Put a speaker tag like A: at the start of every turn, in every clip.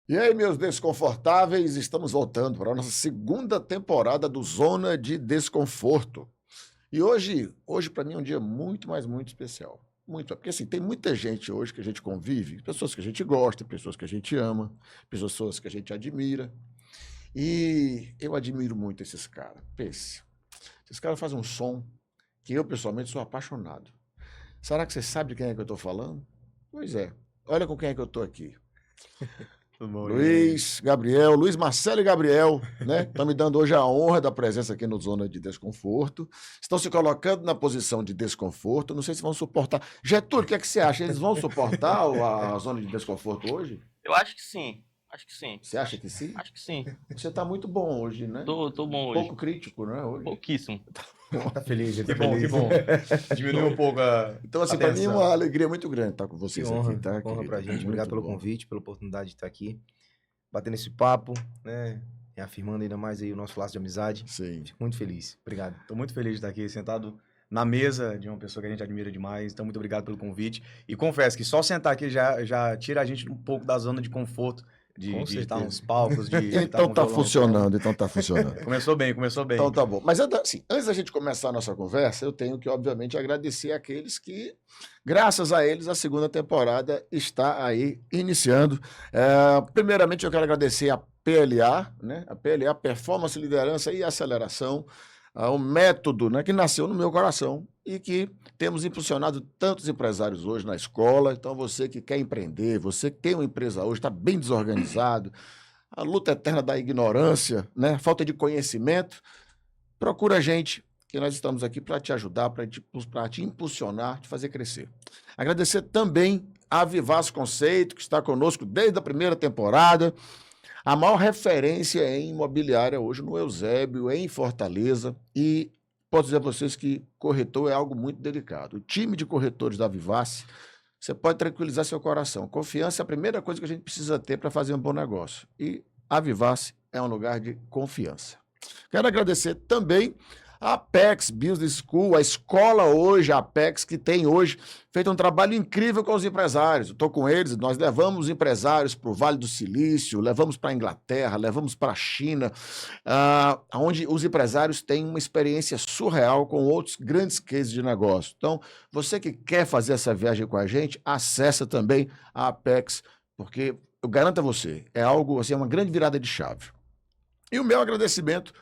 A: E aí, meus desconfortáveis, estamos voltando para a nossa segunda temporada do Zona de Desconforto. E hoje para mim é um dia muito, mas muito especial. Muito, porque assim, tem muita gente hoje que a gente convive, pessoas que a gente gosta, pessoas que a gente ama, pessoas que a gente admira. E eu admiro muito esses caras. Pense, esses caras fazem um som que eu pessoalmente sou apaixonado. Será que você sabe de quem é que eu estou falando? Pois é, olha com quem é que eu estou aqui.
B: Tudo bom, e aí?
A: Luiz, Gabriel, Luiz Marcelo e Gabriel, né? Estão me dando hoje a honra da presença aqui no Zona de Desconforto. Estão se colocando na posição de desconforto. Não sei se vão suportar. Getúlio, o que é que você acha? Eles vão suportar a zona de desconforto hoje?
C: Eu acho que sim. Acho que sim.
A: Você acha que sim?
C: Acho que sim.
A: Você está muito bom hoje, né?
C: Tô bom hoje.
A: Pouco crítico, né? Hoje.
C: Pouquíssimo.
B: Tá feliz, ele
D: Que
B: tá
D: bom,
B: feliz.
D: que bom. Diminuiu um pouco a
A: Então, assim, para mim é
D: tensão.
A: uma alegria muito grande estar com
B: Que
A: vocês
B: honra,
A: aqui, tá?
B: honra
A: querido?
B: pra gente.
A: Muito
B: Obrigado pelo
A: bom.
B: convite, pela oportunidade de estar aqui, batendo esse papo, né? Reafirmando ainda mais aí o nosso laço de amizade.
A: Sim.
B: Fico muito feliz. Obrigado.
D: Tô muito feliz de estar aqui sentado na mesa de uma pessoa que a gente admira demais. Então, muito obrigado pelo convite. E confesso que só sentar aqui já tira a gente um pouco da zona de conforto, de
B: Com
D: estar
B: certeza.
D: nos palcos, de estar
A: Então
D: com
A: tá
D: violão.
A: funcionando, então tá funcionando.
D: Começou bem, começou bem.
A: Então tá bom. Mas assim, antes da gente começar a nossa conversa, eu tenho que, obviamente, agradecer àqueles que, graças a eles, a segunda temporada está aí iniciando. Primeiramente, eu quero agradecer a PLA, né? A PLA, Performance, Liderança e Aceleração, o método, né, que nasceu no meu coração e que temos impulsionado tantos empresários hoje na escola. Então, você que quer empreender, você que tem uma empresa hoje, está bem desorganizado, a luta eterna da ignorância, né? Falta de conhecimento, procura a gente, que nós estamos aqui para te ajudar, para te impulsionar, te fazer crescer. Agradecer também a Vivaz Conceito, que está conosco desde a primeira temporada, a maior referência em imobiliária hoje no Eusébio, em Fortaleza, e posso dizer a vocês que corretor é algo muito delicado. O time de corretores da Vivaz, você pode tranquilizar seu coração. Confiança é a primeira coisa que a gente precisa ter para fazer um bom negócio. E a Vivace é um lugar de confiança. Quero agradecer também a Apex Business School, a escola hoje, a Apex, que tem hoje feito um trabalho incrível com os empresários. Estou com eles, nós levamos os empresários para o Vale do Silício, levamos para a Inglaterra, levamos para a China, onde os empresários têm uma experiência surreal com outros grandes cases de negócio. Então, você que quer fazer essa viagem com a gente, acessa também a Apex, porque eu garanto a você, é algo assim, uma grande virada de chave. E o meu agradecimento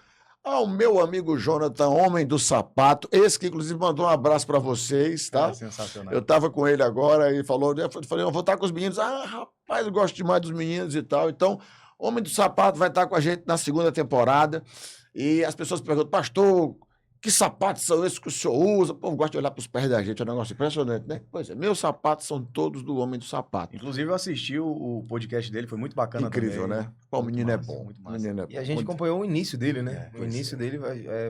A: ao meu amigo Jonathan, homem do sapato, esse que inclusive mandou um abraço para vocês, tá?
D: Ah, sensacional.
A: Eu estava com ele agora e falou, eu falei, eu vou estar com os meninos. Ah, rapaz, eu gosto demais dos meninos e tal. Então, Homem do Sapato vai estar com a gente na segunda temporada. E as pessoas perguntam, pastor, que sapatos são esses que o senhor usa? O povo gosta de olhar para os pés da gente, é um negócio impressionante, né? Pois é, meus sapatos são todos do Homem do Sapato.
D: Inclusive, eu assisti o podcast dele, foi muito bacana
A: Incrível,
D: também.
A: né? Pô, o
D: Muito
A: menino
D: massa,
A: é bom.
D: muito
A: O
D: massa.
A: menino é
B: E
A: bom.
B: a gente
A: Muito-
B: acompanhou o início dele, né? O
A: pois
B: início
A: é.
B: dele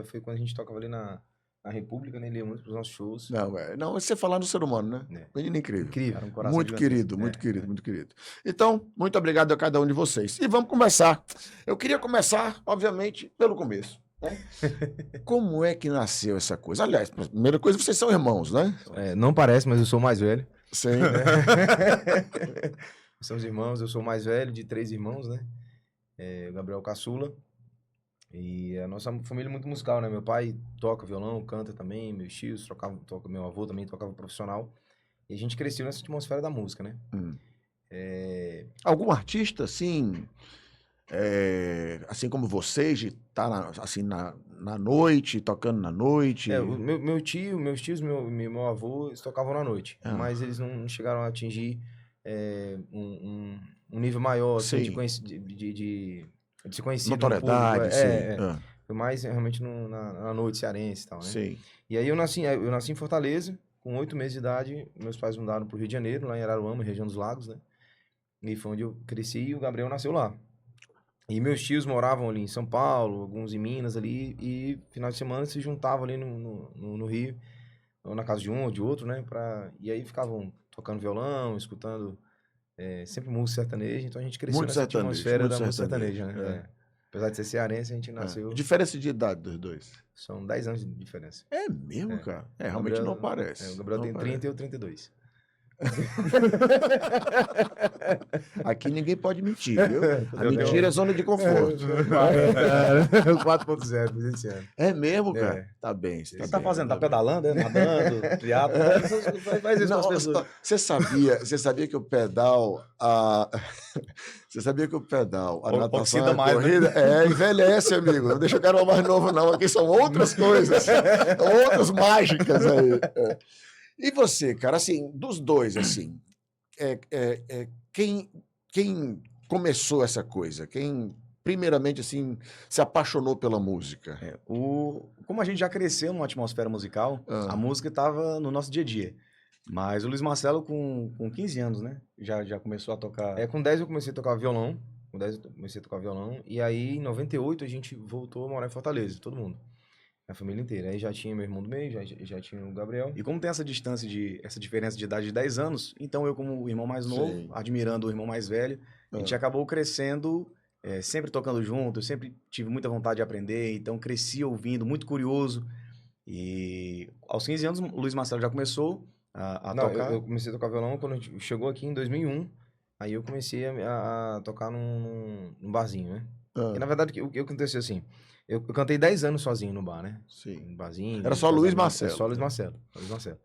B: foi quando a gente tocava ali na República, né? Ele ia muito pros nossos shows.
A: Não, você falar no ser humano, né?
B: É.
A: Menino incrível.
B: Incrível.
D: Era um coração
A: Muito
D: gigantesco.
A: querido, muito querido, muito querido. Então, muito obrigado a cada um de vocês. E vamos começar. Eu queria começar, obviamente, pelo começo. Né? Como é que nasceu essa coisa? Aliás, primeira coisa, vocês são irmãos, né?
B: Não parece, mas eu sou o mais velho.
A: Sim.
B: Somos irmãos, eu sou o mais velho de 3 irmãos, né? O Gabriel Caçula. E a nossa família é muito musical, né? Meu pai toca violão, canta também, meus tios meu avô também tocava profissional. E a gente cresceu nessa atmosfera da música, né?
A: Algum artista, assim, assim como vocês, de estar assim, na noite, tocando na noite?
B: Meus tios, meu avô, eles tocavam na noite.
A: Ah.
B: Mas eles não chegaram a atingir um nível maior, assim,
A: Sim.
B: de ser conhecido no
A: Notoriedade,
B: público.
A: sim.
B: Foi mais realmente na noite cearense e tal, né?
A: Sim.
B: E aí eu nasci em Fortaleza, com 8 meses de idade, meus pais mudaram pro Rio de Janeiro, lá em Araruama, região dos Lagos, né? E foi onde eu cresci e o Gabriel nasceu lá. E meus tios moravam ali em São Paulo, alguns em Minas ali, e final de semana se juntavam ali no Rio, ou na casa de um ou de outro, né? E aí ficavam tocando violão, escutando sempre música sertaneja, então a gente cresceu
A: Muito
B: nessa
A: sertanejo,
B: atmosfera
A: muito
B: da música
A: sertanejo,
B: sertaneja, né? Apesar de ser cearense, a gente nasceu...
A: Diferença de idade dos dois?
B: São 10 anos de diferença.
A: É mesmo, cara? Realmente
B: Gabriel-
A: não parece.
B: o Gabriel
A: não
B: tem
A: parece.
B: 30 e eu 32.
A: Aqui ninguém pode mentir, viu? A
D: Eu
A: mentira é zona de conforto.
B: 4.0, fiz esse ano.
A: É mesmo, cara?
B: É.
A: Tá bem.
D: O que você tá fazendo? Tá
A: bem.
D: pedalando, nadando, triatlo? Faz isso com as pessoas.
A: Você sabia que o pedal, você sabia que o pedal, a natação,
D: Oxida
A: a
D: mais, né?
A: corrida, envelhece, amigo. Não deixa o cara mais novo, não. Aqui são outras coisas, outras mágicas aí. É. E você, cara, assim, dos dois, assim, quem começou essa coisa? Quem, primeiramente, assim, se apaixonou pela música?
D: Como a gente já cresceu numa atmosfera musical, a música estava no nosso dia a dia. Mas o Luiz Marcelo, com 15 anos, né? Já começou a tocar.
B: Com 10 eu comecei a tocar violão. Com 10 eu comecei a tocar violão. E aí, em 98, a gente voltou a morar em Fortaleza, todo mundo. A família inteira. Aí já tinha meu irmão do meio, já tinha o Gabriel.
D: E como tem essa diferença de idade de 10 anos, então eu, como o irmão mais novo,
A: Sim.
D: admirando o irmão mais velho, a gente acabou crescendo, sempre tocando junto, eu sempre tive muita vontade de aprender, então cresci ouvindo, muito curioso. E aos 15 anos, o Luiz Marcelo já começou a
B: Não,
D: tocar.
B: eu comecei a tocar violão quando a gente chegou aqui em 2001. Aí eu comecei a tocar num barzinho, né? E na verdade, o que aconteceu assim? Eu cantei 10 anos sozinho no bar, né?
A: Sim.
B: No barzinho.
A: Era só
B: no
A: Luiz
B: casamento,
A: Marcelo.
B: Só Luiz Marcelo. Só Luiz Marcelo.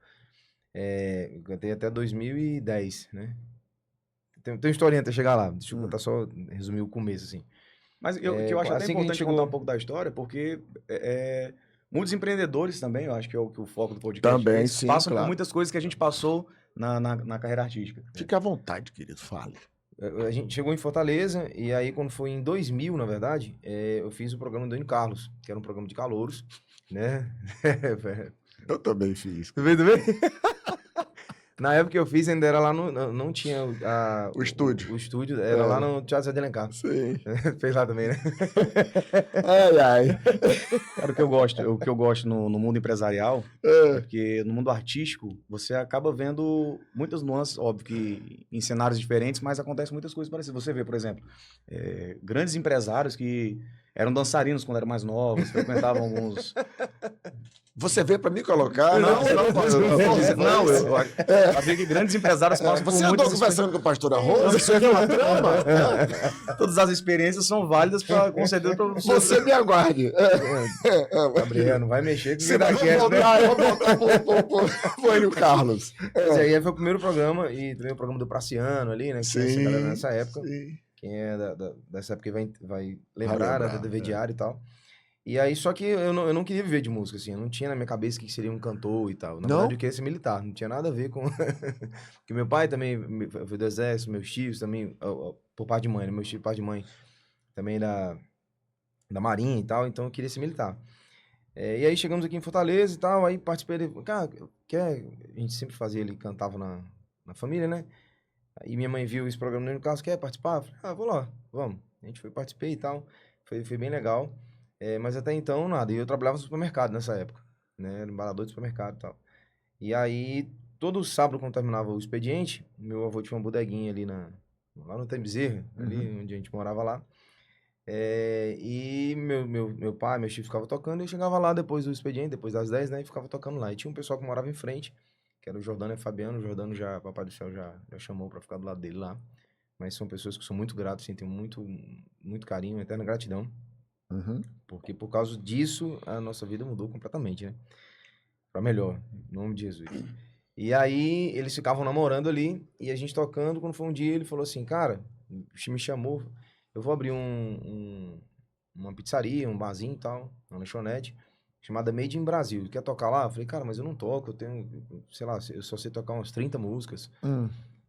B: Eu cantei até 2010, né? Tem uma historinha até chegar lá. Deixa eu contar só, resumir o começo, assim.
D: Mas que eu acho até
B: assim que a gente
D: importante
B: chegou-
D: contar um pouco da história, porque muitos empreendedores também, eu acho que é o foco do podcast.
A: Também,
D: eles
A: sim,
D: passam
A: claro.
D: por muitas coisas que a gente passou na carreira artística.
A: Fique à vontade, querido, fale.
B: A gente chegou em Fortaleza, e aí quando foi em 2000, na verdade, eu fiz o programa do Antônio Carlos, que era um programa de calouros, né?
A: Eu também fiz.
B: Tu vê? Na época que eu fiz, ainda era lá não tinha
A: O estúdio.
B: O estúdio, era lá no Teatro Zé de Alencar.
A: Sim.
B: Fez lá também, né?
A: Ai, ai.
D: Cara, o que eu gosto no mundo empresarial
A: É.
D: é porque no mundo artístico você acaba vendo muitas nuances, óbvio que em cenários diferentes, mas acontecem muitas coisas parecidas. Você vê, por exemplo, grandes empresários que eram dançarinos quando eram mais novos, frequentavam alguns.
A: Você veio para me colocar?
D: Não, eu sabia que grandes empresários passam por
A: Você andou
D: muitas
A: conversando com a pastora Rosa? Isso aqui é uma trama?
D: Todas as experiências são válidas para conceder para
A: Você me aguarde.
B: Gabriel, não vai mexer com
A: Se
B: quem
A: não,
B: tá quieto, né?
A: eu vou botar pro Enio Carlos.
B: Esse aí foi o primeiro programa, e também o programa do Praciano ali, né? Que tinha essa galera nessa época.
A: Sim.
B: Quem é dessa época vai lembrar, da TV
A: é.
B: Diário e tal. E aí, só que eu não queria viver de música, assim. Eu não tinha na minha cabeça que seria um cantor e tal. Na
A: Não?
B: verdade, eu queria ser militar. Não tinha nada a ver com... Porque meu pai também foi do exército, meus tios também, por parte de mãe, né? Meus tios, por parte de mãe, também da Marinha e tal. Então, eu queria ser militar. E aí, chegamos aqui em Fortaleza e tal. Aí, participei dele. Cara, a gente sempre fazia, ele cantava na família, né? Aí minha mãe viu esse programa no caso, quer participar? Eu falei, vou lá, vamos. A gente foi, participei e tal, foi bem legal. Mas até então, nada. E eu trabalhava no supermercado nessa época, né? Era embalador de supermercado e tal. E aí, todo sábado, quando terminava o expediente, meu avô tinha uma bodeguinha ali lá no Tem Bezerra, ali onde a gente morava lá. E meu pai, meu tio ficava tocando, e eu chegava lá depois do expediente, depois das 10, né? E ficava tocando lá. E tinha um pessoal que morava em frente, que era o Jordano e o Fabiano. O Jordano já, Papai do Céu já chamou pra ficar do lado dele lá. Mas são pessoas que são muito gratos, assim, tenho muito, muito carinho, eterna gratidão.
A: Uhum.
B: Porque por causa disso, a nossa vida mudou completamente, né? Pra melhor, em nome de Jesus. E aí, eles ficavam namorando ali, e a gente tocando. Quando foi um dia, ele falou assim, cara, me chamou, eu vou abrir uma pizzaria, um barzinho e tal, uma lanchonete, chamada Made in Brasil. Quer tocar lá? Eu falei, cara, mas eu não toco, eu tenho, sei lá, eu só sei tocar umas 30 músicas.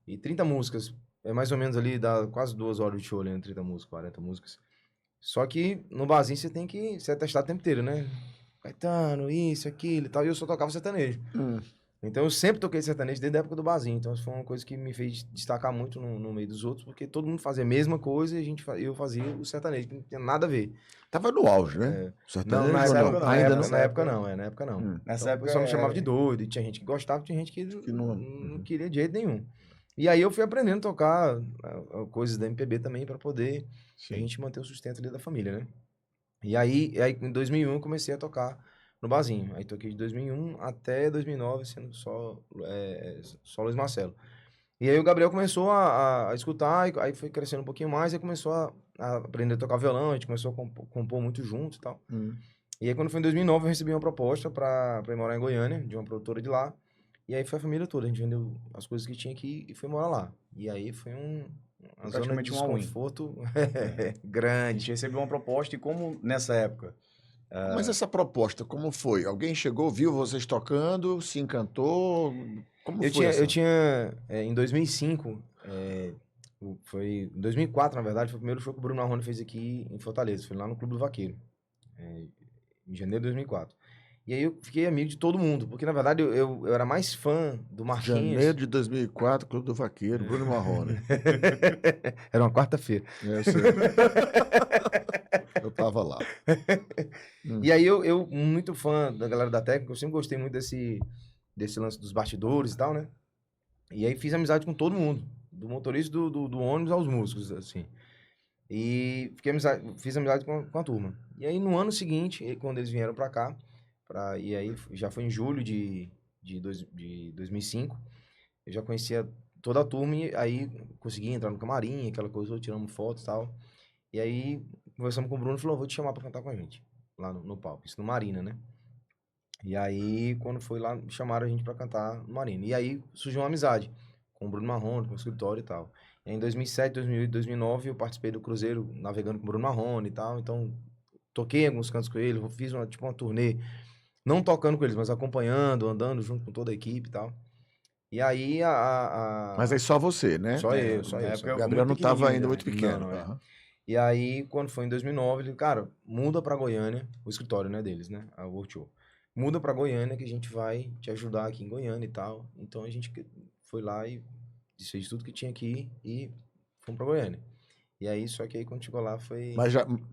B: E 30 músicas, mais ou menos ali, dá quase 2 horas de show ali, 30 músicas, 40 músicas. Só que no barzinho você tem que ser testado o tempo inteiro, né? Caetano, isso, aquilo e tal. E eu só tocava sertanejo. Então eu sempre toquei sertanejo desde a época do barzinho. Então isso foi uma coisa que me fez destacar muito no meio dos outros, porque todo mundo fazia a mesma coisa e eu fazia o sertanejo, que não tinha nada a ver.
A: Tava no auge, né? Sertanejo
B: nessa
A: ou
B: época não.
A: Ainda não.
B: Na época não, na época não.
D: Nessa
B: Então,
D: época
B: o pessoal me chamava de doido, e tinha gente que gostava, tinha gente que
A: não-
B: não queria de jeito nenhum. E aí eu fui aprendendo a tocar coisas da MPB também, para poder a gente manter o sustento ali da família, né? E aí em 2001 eu comecei a tocar no barzinho. Aí toquei de 2001 até 2009, sendo só Luiz Marcelo. E aí o Gabriel começou a escutar, e aí foi crescendo um pouquinho mais, e começou a aprender a tocar violão, a gente começou a compor muito junto e tal. E aí quando foi em 2009 eu recebi uma proposta pra ir morar em Goiânia, de uma produtora de lá. E aí foi a família toda, a gente vendeu as coisas que tinha aqui e foi morar lá. E aí foi uma zona de
D: Praticamente um all-in.
B: desconforto
D: A
B: grande.
D: gente recebeu uma proposta e como nessa época...
A: Mas essa proposta, como foi? Alguém chegou, viu vocês tocando, se encantou? Como foi essa?
B: Eu tinha em 2005, foi em 2004, na verdade, foi o primeiro show que o Bruno Marrone fez aqui em Fortaleza, foi lá no Clube do Vaqueiro, em janeiro de 2004. E aí eu fiquei amigo de todo mundo, porque na verdade eu era mais fã do Marquinhos.
A: Janeiro de 2004, Clube do Vaqueiro, Bruno Marrone.
B: Era uma quarta-feira.
A: Eu sei. Eu tava lá.
B: E aí eu, muito fã da galera da técnica, eu sempre gostei muito desse lance dos bastidores e tal, né? E aí fiz amizade com todo mundo, do motorista do ônibus aos músicos, assim. E fiz amizade com a turma. E aí no ano seguinte, quando eles vieram pra cá, e aí já foi em julho de 2005, eu já conhecia toda a turma e aí consegui entrar no camarim, aquela coisa, tiramos fotos e tal. E aí conversamos com o Bruno e falou, vou te chamar pra cantar com a gente, lá no palco, isso no Marina, né? E aí, quando foi lá, chamaram a gente pra cantar no Marina. E aí surgiu uma amizade com o Bruno Marrone, com o escritório e tal. E aí, em 2007, 2008, 2009, eu participei do Cruzeiro navegando com o Bruno Marrone e tal. Então, toquei alguns cantos com ele, fiz uma turnê, não tocando com eles, mas acompanhando, andando junto com toda a equipe e tal. E aí,
A: Mas aí só você, né?
B: Só eu.
A: Na época, o Gabriel não estava ainda muito pequeno.
B: Não, é. E aí, quando foi em 2009, ele, cara, muda pra Goiânia, o escritório, né, deles, né, a World Show. Muda pra Goiânia que a gente vai te ajudar aqui em Goiânia e tal. Então a gente foi lá e fez tudo que tinha aqui e fomos pra Goiânia. E aí, só que aí quando chegou lá foi...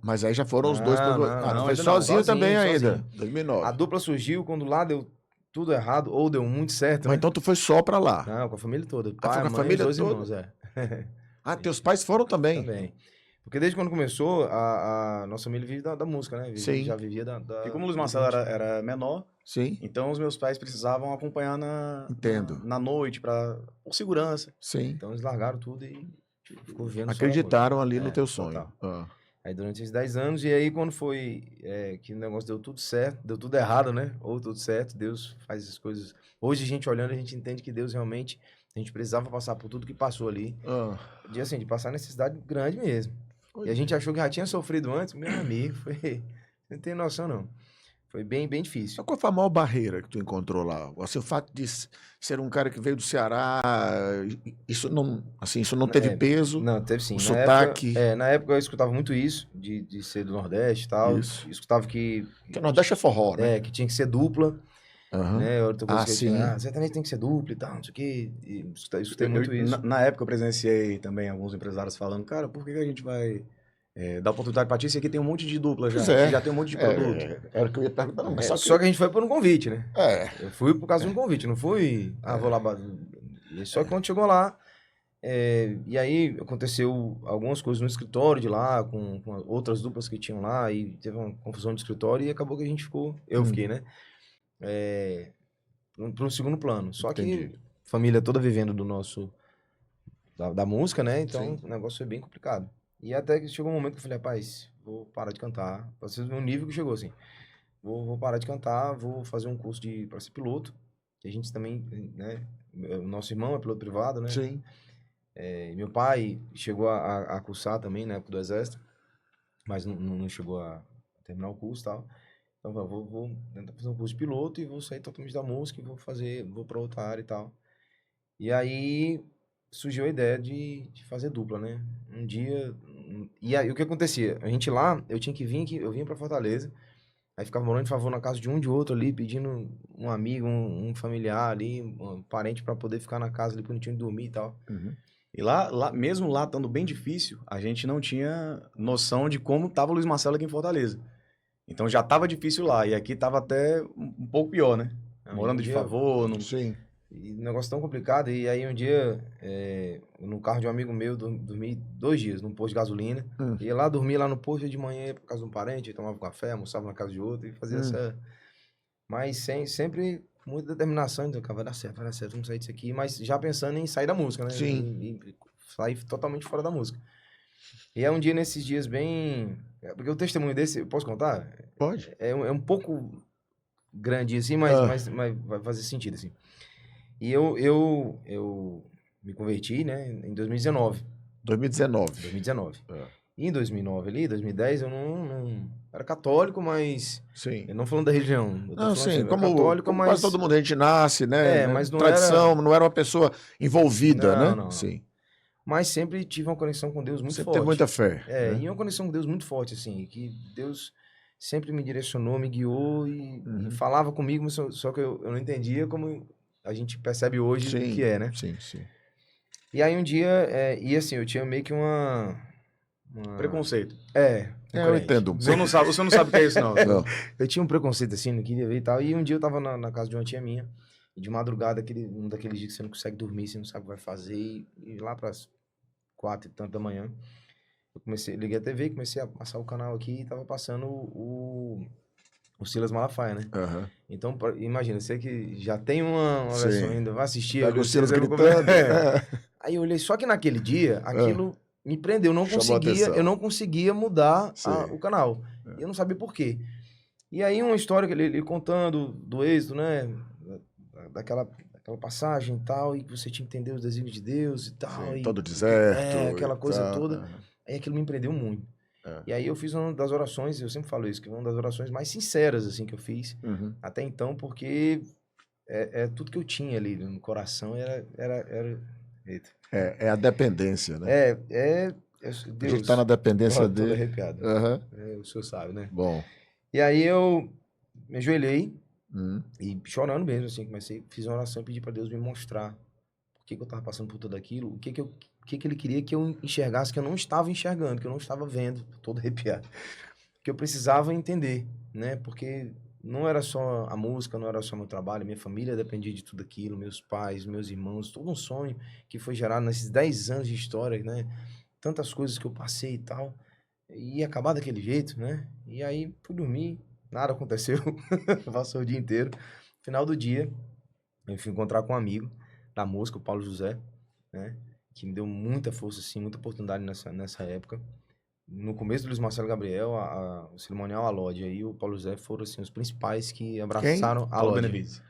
A: Mas aí já foram os dois pra Goiânia.
B: Não,
A: foi
B: ainda
A: sozinho também
B: sozinho.
A: ainda, 2009.
B: A dupla surgiu quando lá deu tudo errado, ou deu muito certo,
A: Mas
B: né?
A: então tu foi só pra lá?
B: Não, com a família toda.
A: foi
B: Pai,
A: com a
B: mãe,
A: família
B: os dois
A: toda?
B: irmãos,
A: Teus pais foram também?
B: Também. Porque desde quando começou, a nossa família vive da música, né?
A: Sim.
B: Já vivia da...
D: E como o Luiz Marcelo era menor,
A: Sim,
D: então os meus pais precisavam acompanhar
A: Entendo.
D: na noite, por segurança.
A: sim.
B: Então eles largaram tudo e ficou vivendo só da
A: Acreditaram
B: música.
A: ali no teu sonho.
B: Total.
A: Ah.
B: Aí durante esses 10 anos, e aí quando foi que o negócio deu tudo certo, deu tudo errado, né? Ou tudo certo, Deus faz as coisas... Hoje a gente olhando, a gente entende que Deus realmente, a gente precisava passar por tudo que passou ali. De passar necessidade grande mesmo. E a gente achou que já tinha sofrido antes, meu amigo, foi... Não tem noção, não. Foi bem, bem difícil.
A: Qual foi a maior barreira que tu encontrou lá? Assim, o fato de ser um cara que veio do Ceará, isso não teve peso?
B: Não, teve sim.
A: O sotaque?
B: Na época eu escutava muito isso, de ser do Nordeste e tal.
A: Isso.
B: Escutava que...
A: Porque o Nordeste é forró, né?
B: que tinha que ser dupla.
A: Aham.
B: Né? Outra coisa
A: sim.
B: Sertanejo tem que ser dupla e tal, não sei o quê. E escutei muito isso.
D: Na época eu presenciei também alguns empresários falando, cara, por que a gente vai dar oportunidade pra ti se aqui tem um monte de dupla já?
A: Pois é.
D: Já tem um monte de produto.
A: Era o que eu ia perguntar. Não, mas
B: Só que a gente foi por um convite, né?
A: É.
B: Eu fui por causa de um convite, não fui... vou lá... Só que quando chegou lá... e aí aconteceu algumas coisas no escritório de lá, com outras duplas que tinham lá, e teve uma confusão de escritório, e acabou que a gente ficou... Eu fiquei, né? Para um segundo plano. Só
A: Entendi.
B: que família toda vivendo do nosso... Da música, né? Então
A: Sim.
B: o negócio foi bem complicado. E até que chegou um momento que eu falei, rapaz, vou parar de cantar. Pra vocês verem um nível que chegou assim. Vou parar de cantar, vou fazer um curso para ser piloto. Que a gente também, né? O nosso irmão é piloto privado, né?
A: Sim.
B: Meu pai chegou a cursar também, na época do Exército. Mas não chegou a terminar o curso e tal. Então, vou tentar fazer um curso de piloto e vou sair totalmente da música e vou para outra área e tal. E aí surgiu a ideia de fazer dupla, né? Um dia... E aí, o que acontecia? A gente lá, eu tinha que vir aqui, eu vinha pra Fortaleza, aí ficava morando de favor na casa de um de outro ali, pedindo um amigo, um familiar ali, um parente pra poder ficar na casa ali, bonitinho de dormir e tal.
A: Uhum.
D: E lá, mesmo lá estando bem difícil, a gente não tinha noção de como tava o Luiz Marcelo aqui em Fortaleza. Então já tava difícil lá, e aqui tava até um pouco pior, né? Morando de favor, não...
A: Sim.
B: E um negócio tão complicado. E aí um dia, no carro de um amigo meu, dormi 2 dias num posto de gasolina. Ia lá, dormia lá no posto, ia de manhã ia pra casa de um parente, tomava um café, almoçava na casa de outro e fazia Mas sempre muita determinação, então, cara, vai dar certo, vamos sair disso aqui, mas já pensando em sair da música, né?
A: Sim.
B: E sair totalmente fora da música. E é um dia nesses dias bem... Porque o testemunho desse, eu posso contar?
A: Pode.
B: É um pouco grande assim, mas vai fazer sentido, assim. E eu me converti, né, em 2019.
A: 2019.
B: E em 2009 ali, 2010, eu não era católico, mas...
A: Sim.
B: Eu não falando da religião. Eu tô
A: Não,
B: falando
A: sim,
B: assim, eu era
A: como
B: católico,
A: quase
B: mas...
A: todo mundo, a gente nasce, né?
B: É,
A: né,
B: mas não
A: tradição,
B: era...
A: não era uma pessoa envolvida, né?
B: Não.
A: Sim.
B: Mas sempre tive uma conexão com Deus muito
A: Sempre
B: forte.
A: teve muita fé.
B: É,
A: né?
B: e uma conexão com Deus muito forte, assim, que Deus sempre me direcionou, me guiou e falava comigo, mas só que eu não entendia como a gente percebe hoje
A: Sim,
B: que é, né?
A: sim.
B: E aí um dia, e assim, eu tinha meio que uma...
D: Preconceito.
B: Um
A: Eu
B: crente.
A: entendo.
D: Você não sabe o que é isso, não.
A: Não.
B: Eu tinha um preconceito assim, não queria ver e tal. E um dia eu tava na casa de uma tia minha, e de madrugada, um daqueles dias que você não consegue dormir, você não sabe o que vai fazer, e lá pras 4 e tanto da manhã, liguei a TV, comecei a passar o canal aqui e tava passando o Silas Malafaia, né?
A: Aham.
B: Então, imagina, você que já tem uma
A: Sim.
B: versão ainda, vai assistir,
A: Pega
B: eu
A: o Silas
B: eu vou
A: gritando.
B: Aí eu olhei, só que naquele dia, aquilo me prendeu,
A: Chamou a atenção.
B: eu não conseguia mudar
A: Sim.
B: o canal. E eu não sabia por quê. E aí uma história que ele contando do êxodo, né? Daquela passagem e tal, e que você tinha que entender os desígnios de Deus e tal.
A: Sim,
B: E,
A: todo deserto.
B: aquela
A: e
B: coisa
A: tal.
B: toda. Aí aquilo me empreendeu muito.
A: É.
B: E aí eu fiz uma das orações, eu sempre falo isso, que é uma das orações mais sinceras, assim, que eu fiz
A: Uhum.
B: até então, porque tudo que eu tinha ali no coração era... Eita.
A: É a dependência, né?
B: Deus,
A: A gente tá na dependência
B: Ó, todo
A: dele.
B: arrepiado.
A: Aham.
B: O senhor sabe, né?
A: Bom.
B: E aí eu me ajoelhei
A: Uhum.
B: e chorando mesmo, assim, fiz uma oração e pedi pra Deus me mostrar por que eu tava passando por tudo aquilo, o que ele queria que eu enxergasse, que eu não estava enxergando, que eu não estava vendo, todo arrepiado. Que eu precisava entender, né? Porque não era só a música, não era só meu trabalho, minha família dependia de tudo aquilo, meus pais, meus irmãos, todo um sonho que foi gerado nesses 10 anos de história, né? Tantas coisas que eu passei e tal, e ia acabar daquele jeito, né? E aí fui dormir, nada aconteceu, passou o dia inteiro. Final do dia, eu fui encontrar com um amigo da música, o Paulo José, né? Que me deu muita força, assim, muita oportunidade nessa época. No começo do Luiz Marcelo Gabriel, o cerimonial Alode, aí o Paulo José foram, assim, os principais que abraçaram a
D: Paulo
B: Alode.
D: Benevides.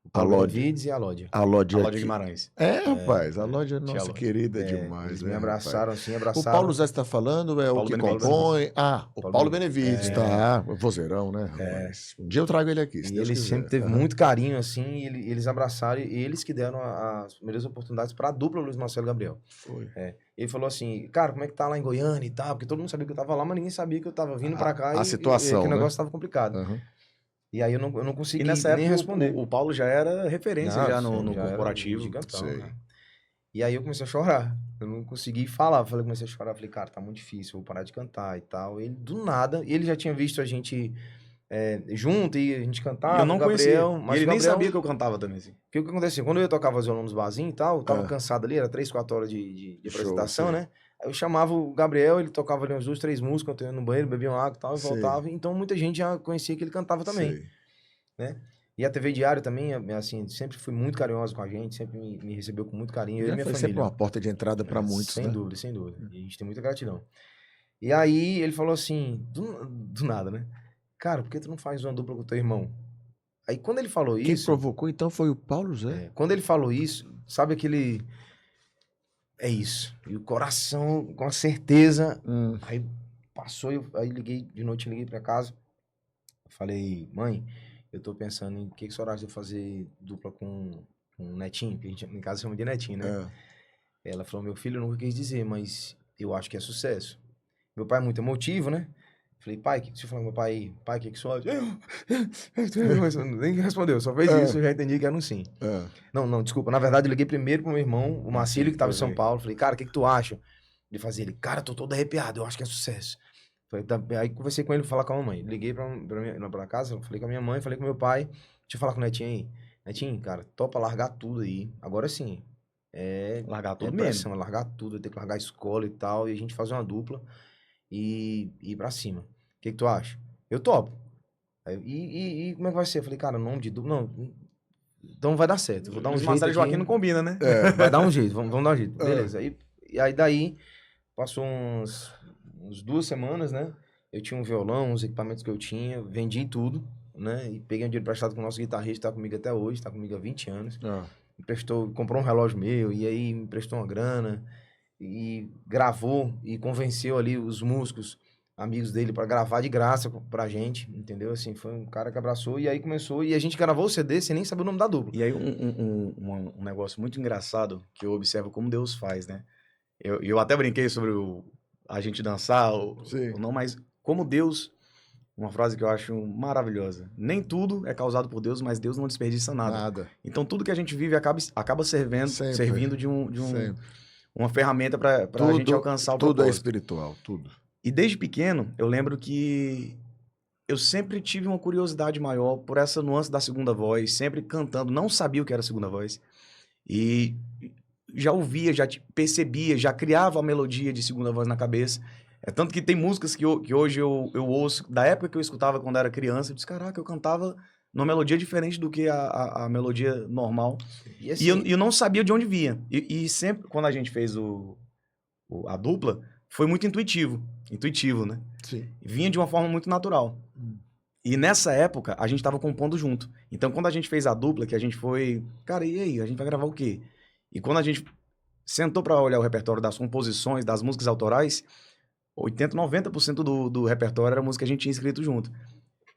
B: O Paulo
A: Alode.
B: Benevides e a Alode.
A: A Lodi
D: Alode
A: aqui.
D: Guimarães.
A: Rapaz, a Lodi é nossa
D: Lodi.
A: querida demais,
B: Eles
A: né,
B: me abraçaram,
A: rapaz?
B: assim,
A: O
B: abraçaram.
A: Paulo Zé está falando é o
D: Paulo
A: que
D: Benevides.
A: compõe. O
B: Paulo
A: Paulo Benevides,
B: É.
A: tá. O vozeirão, né, rapaz? Um dia eu trago ele aqui, se
B: E
A: Deus
B: ele
A: quiser.
B: sempre teve
A: Aham.
B: muito carinho, assim, e eles abraçaram, e eles que deram as primeiras oportunidades para a dupla Luiz Marcelo Gabriel.
A: Foi.
B: Ele falou assim, cara, como é que tá lá em Goiânia e tal? Porque todo mundo sabia que eu tava lá, mas ninguém sabia que eu tava vindo pra cá
A: A
B: e
A: situação,
B: que o
A: né?
B: negócio tava complicado.
A: Aham.
B: E aí eu não
D: E
B: consegui
D: nessa
B: nem
D: época
B: responder.
D: o Paulo já era referência
B: Não,
D: já
B: sim,
D: no
B: já era
D: corporativo.
B: gigantão,
A: Sei.
B: né? E aí eu comecei a chorar. Eu não consegui falar. Comecei a chorar. Falei, cara, tá muito difícil, eu vou parar de cantar e tal. Ele, do nada, ele já tinha visto a gente junto e a gente cantava.
D: E eu não
B: o Gabriel,
D: conhecia.
B: mas
D: E ele
B: o
D: nem
B: Gabriel,
D: sabia que eu cantava também, assim.
B: Porque o que acontecia? Quando eu ia tocar violão nos barzinhos e tal, eu tava
A: Ah.
B: cansado ali, era 3, 4 horas de
A: Show,
B: apresentação,
A: sim.
B: né? Aí eu chamava o Gabriel, ele tocava ali umas 2, 3 músicas, eu ia no banheiro, bebia uma água e tal, e
A: Sei.
B: voltava. Então muita gente já conhecia que ele cantava também,
A: Sei.
B: né? E a TV Diário também, assim, sempre foi muito carinhosa com a gente, sempre me recebeu com muito carinho, eu e
A: Já
B: minha
A: foi
B: família.
A: sempre uma porta de entrada para muitos,
B: Sem
A: né?
B: dúvida, sem dúvida. E a gente tem muita gratidão. E aí ele falou assim, do nada, né? Cara, por que tu não faz uma dupla com o teu irmão? Aí quando ele falou
A: Quem
B: isso...
A: provocou então foi o Paulo Zé.
B: quando ele falou isso, sabe aquele... É isso. E o coração, com a certeza... Aí passou, aí de noite liguei pra casa. Falei, mãe, eu tô pensando em que você acha de eu fazer dupla com o Netinho, que a gente em casa chama de Netinho, né? Ela falou, meu filho, eu nunca quis dizer, mas eu acho que é sucesso. Meu pai é muito emotivo, né? Falei, pai, deixa eu falar com meu pai, o que você acha? Nem respondeu, só fez isso, eu já entendi que era um sim. Não, desculpa, na verdade eu liguei primeiro pro meu irmão, o Marcílio, que tava em São Paulo, falei, cara, o que tu acha de fazer? Ele, cara, tô todo arrepiado, eu acho que é sucesso. Falei, aí conversei com ele pra falar com a mamãe, liguei pra casa, falei com a minha mãe, falei com meu pai, deixa eu falar com o Netinho aí. Netinho, cara, topa largar tudo aí, agora sim.
D: Largar tudo
B: pressão,
D: mesmo.
B: é largar tudo, ter que largar a escola e tal, e a gente fazer uma dupla e ir pra cima. O que tu acha? Eu topo. E como é que vai ser? Eu falei, cara, nome de dupla, não, então vai dar certo, eu vou dar um
D: Luiz
B: jeito
D: Marcelo e Joaquim
B: aqui.
D: não combina, né?
B: Vai dar um jeito, vamos dar um jeito. Beleza. E aí daí, passou uns 2 semanas, né? Eu tinha um violão, uns equipamentos que eu tinha, vendi tudo, né? E peguei um dinheiro emprestado com o nosso guitarrista, tá comigo até hoje, tá comigo há 20 anos. Emprestou, comprou um relógio meu, e aí me emprestou uma grana, e gravou, e convenceu ali os músicos, amigos dele, pra gravar de graça pra gente, entendeu? Assim, foi um cara que abraçou, e aí começou, e a gente gravou o CD sem nem saber o nome da dupla.
D: E aí um negócio muito engraçado que eu observo como Deus faz, né? Eu até brinquei sobre a gente dançar,
A: Sim.
D: ou não, mas como Deus, uma frase que eu acho maravilhosa. Nem tudo é causado por Deus, mas Deus não desperdiça nada. Então tudo que a gente vive acaba servindo de uma ferramenta para a gente alcançar o
A: Tudo
D: propósito.
A: é espiritual, tudo.
D: E desde pequeno, eu lembro que eu sempre tive uma curiosidade maior por essa nuance da segunda voz, sempre cantando, não sabia o que era segunda voz. E já ouvia, já percebia, já criava a melodia de segunda voz na cabeça. É tanto que tem músicas que hoje eu ouço, da época que eu escutava quando era criança, eu disse, caraca, eu cantava numa melodia diferente do que a melodia normal.
B: E assim,
D: E eu não sabia de onde vinha. E sempre, quando a gente fez a dupla, foi muito intuitivo, né?
A: Sim.
D: Vinha de uma forma muito natural. E nessa época, a gente tava compondo junto. Então, quando a gente fez a dupla, que a gente foi... Cara, e aí? A gente vai gravar o quê? E quando a gente sentou pra olhar o repertório das composições, das músicas autorais, 80%, 90% do repertório era música que a gente tinha escrito junto.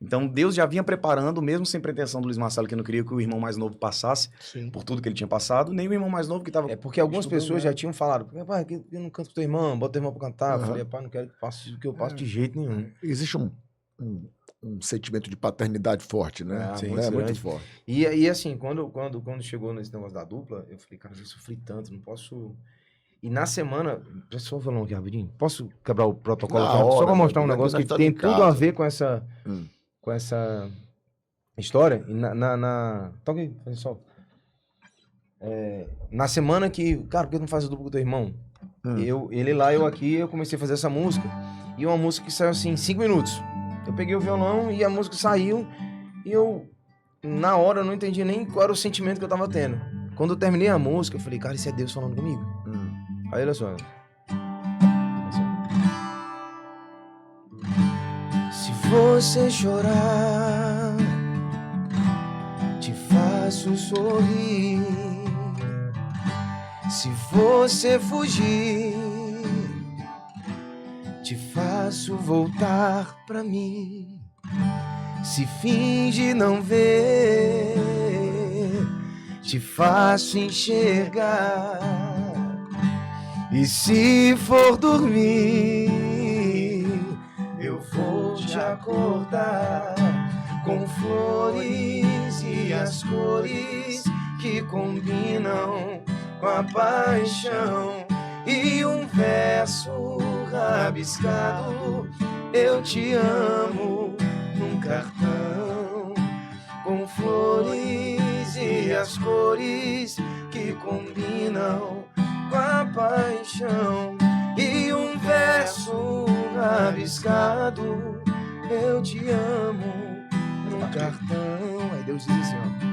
D: Então, Deus já vinha preparando, mesmo sem pretensão do Luiz Marcelo, que não queria que o irmão mais novo passasse por tudo que ele tinha passado, nem o irmão mais novo que tava...
B: é porque algumas
D: estudando,
B: pessoas
D: né?
B: já tinham falado, pai, eu não canto com teu irmão, bota teu irmão pra cantar. Eu
A: Aham.
B: falei, pai, não quero que faça o que eu faço de jeito nenhum.
A: Existe um sentimento de paternidade forte, né?
B: Sim,
A: É muito
B: grande.
A: forte.
B: E assim, quando chegou nesse negócio da dupla, eu falei, cara, eu sofri tanto, não posso... E na semana... Só vou falar aqui rapidinho. Posso quebrar o protocolo?
A: Na
B: aqui?
A: hora,
B: Só pra mostrar um
A: meu Deus,
B: negócio
A: nós
B: que
A: estamos
B: tem
A: em
B: tudo
A: casa.
B: a ver com essa...
A: Hum.
B: Com essa história. E toca aí, faz só. Na semana que... Cara, por que não faz a dupla com o teu irmão? Ele lá, eu aqui, eu comecei a fazer essa música. E uma música que saiu assim, em 5 minutos. Eu peguei o violão e a música saiu. E eu, na hora, eu não entendi nem qual era o sentimento que eu tava tendo. Quando eu terminei a música, eu falei, cara, isso é Deus falando comigo. Aí, olha só. Se você chorar, te faço sorrir. Se você fugir, te faço voltar pra mim. Se finge não ver, te faço enxergar. E se for dormir, eu vou te acordar com flores e as cores que combinam com a paixão. E um verso rabiscado, eu te amo, num cartão, com flores e as cores que combinam com a paixão. E um verso rabiscado, eu te amo, num cartão. Aí Deus diz assim, ó: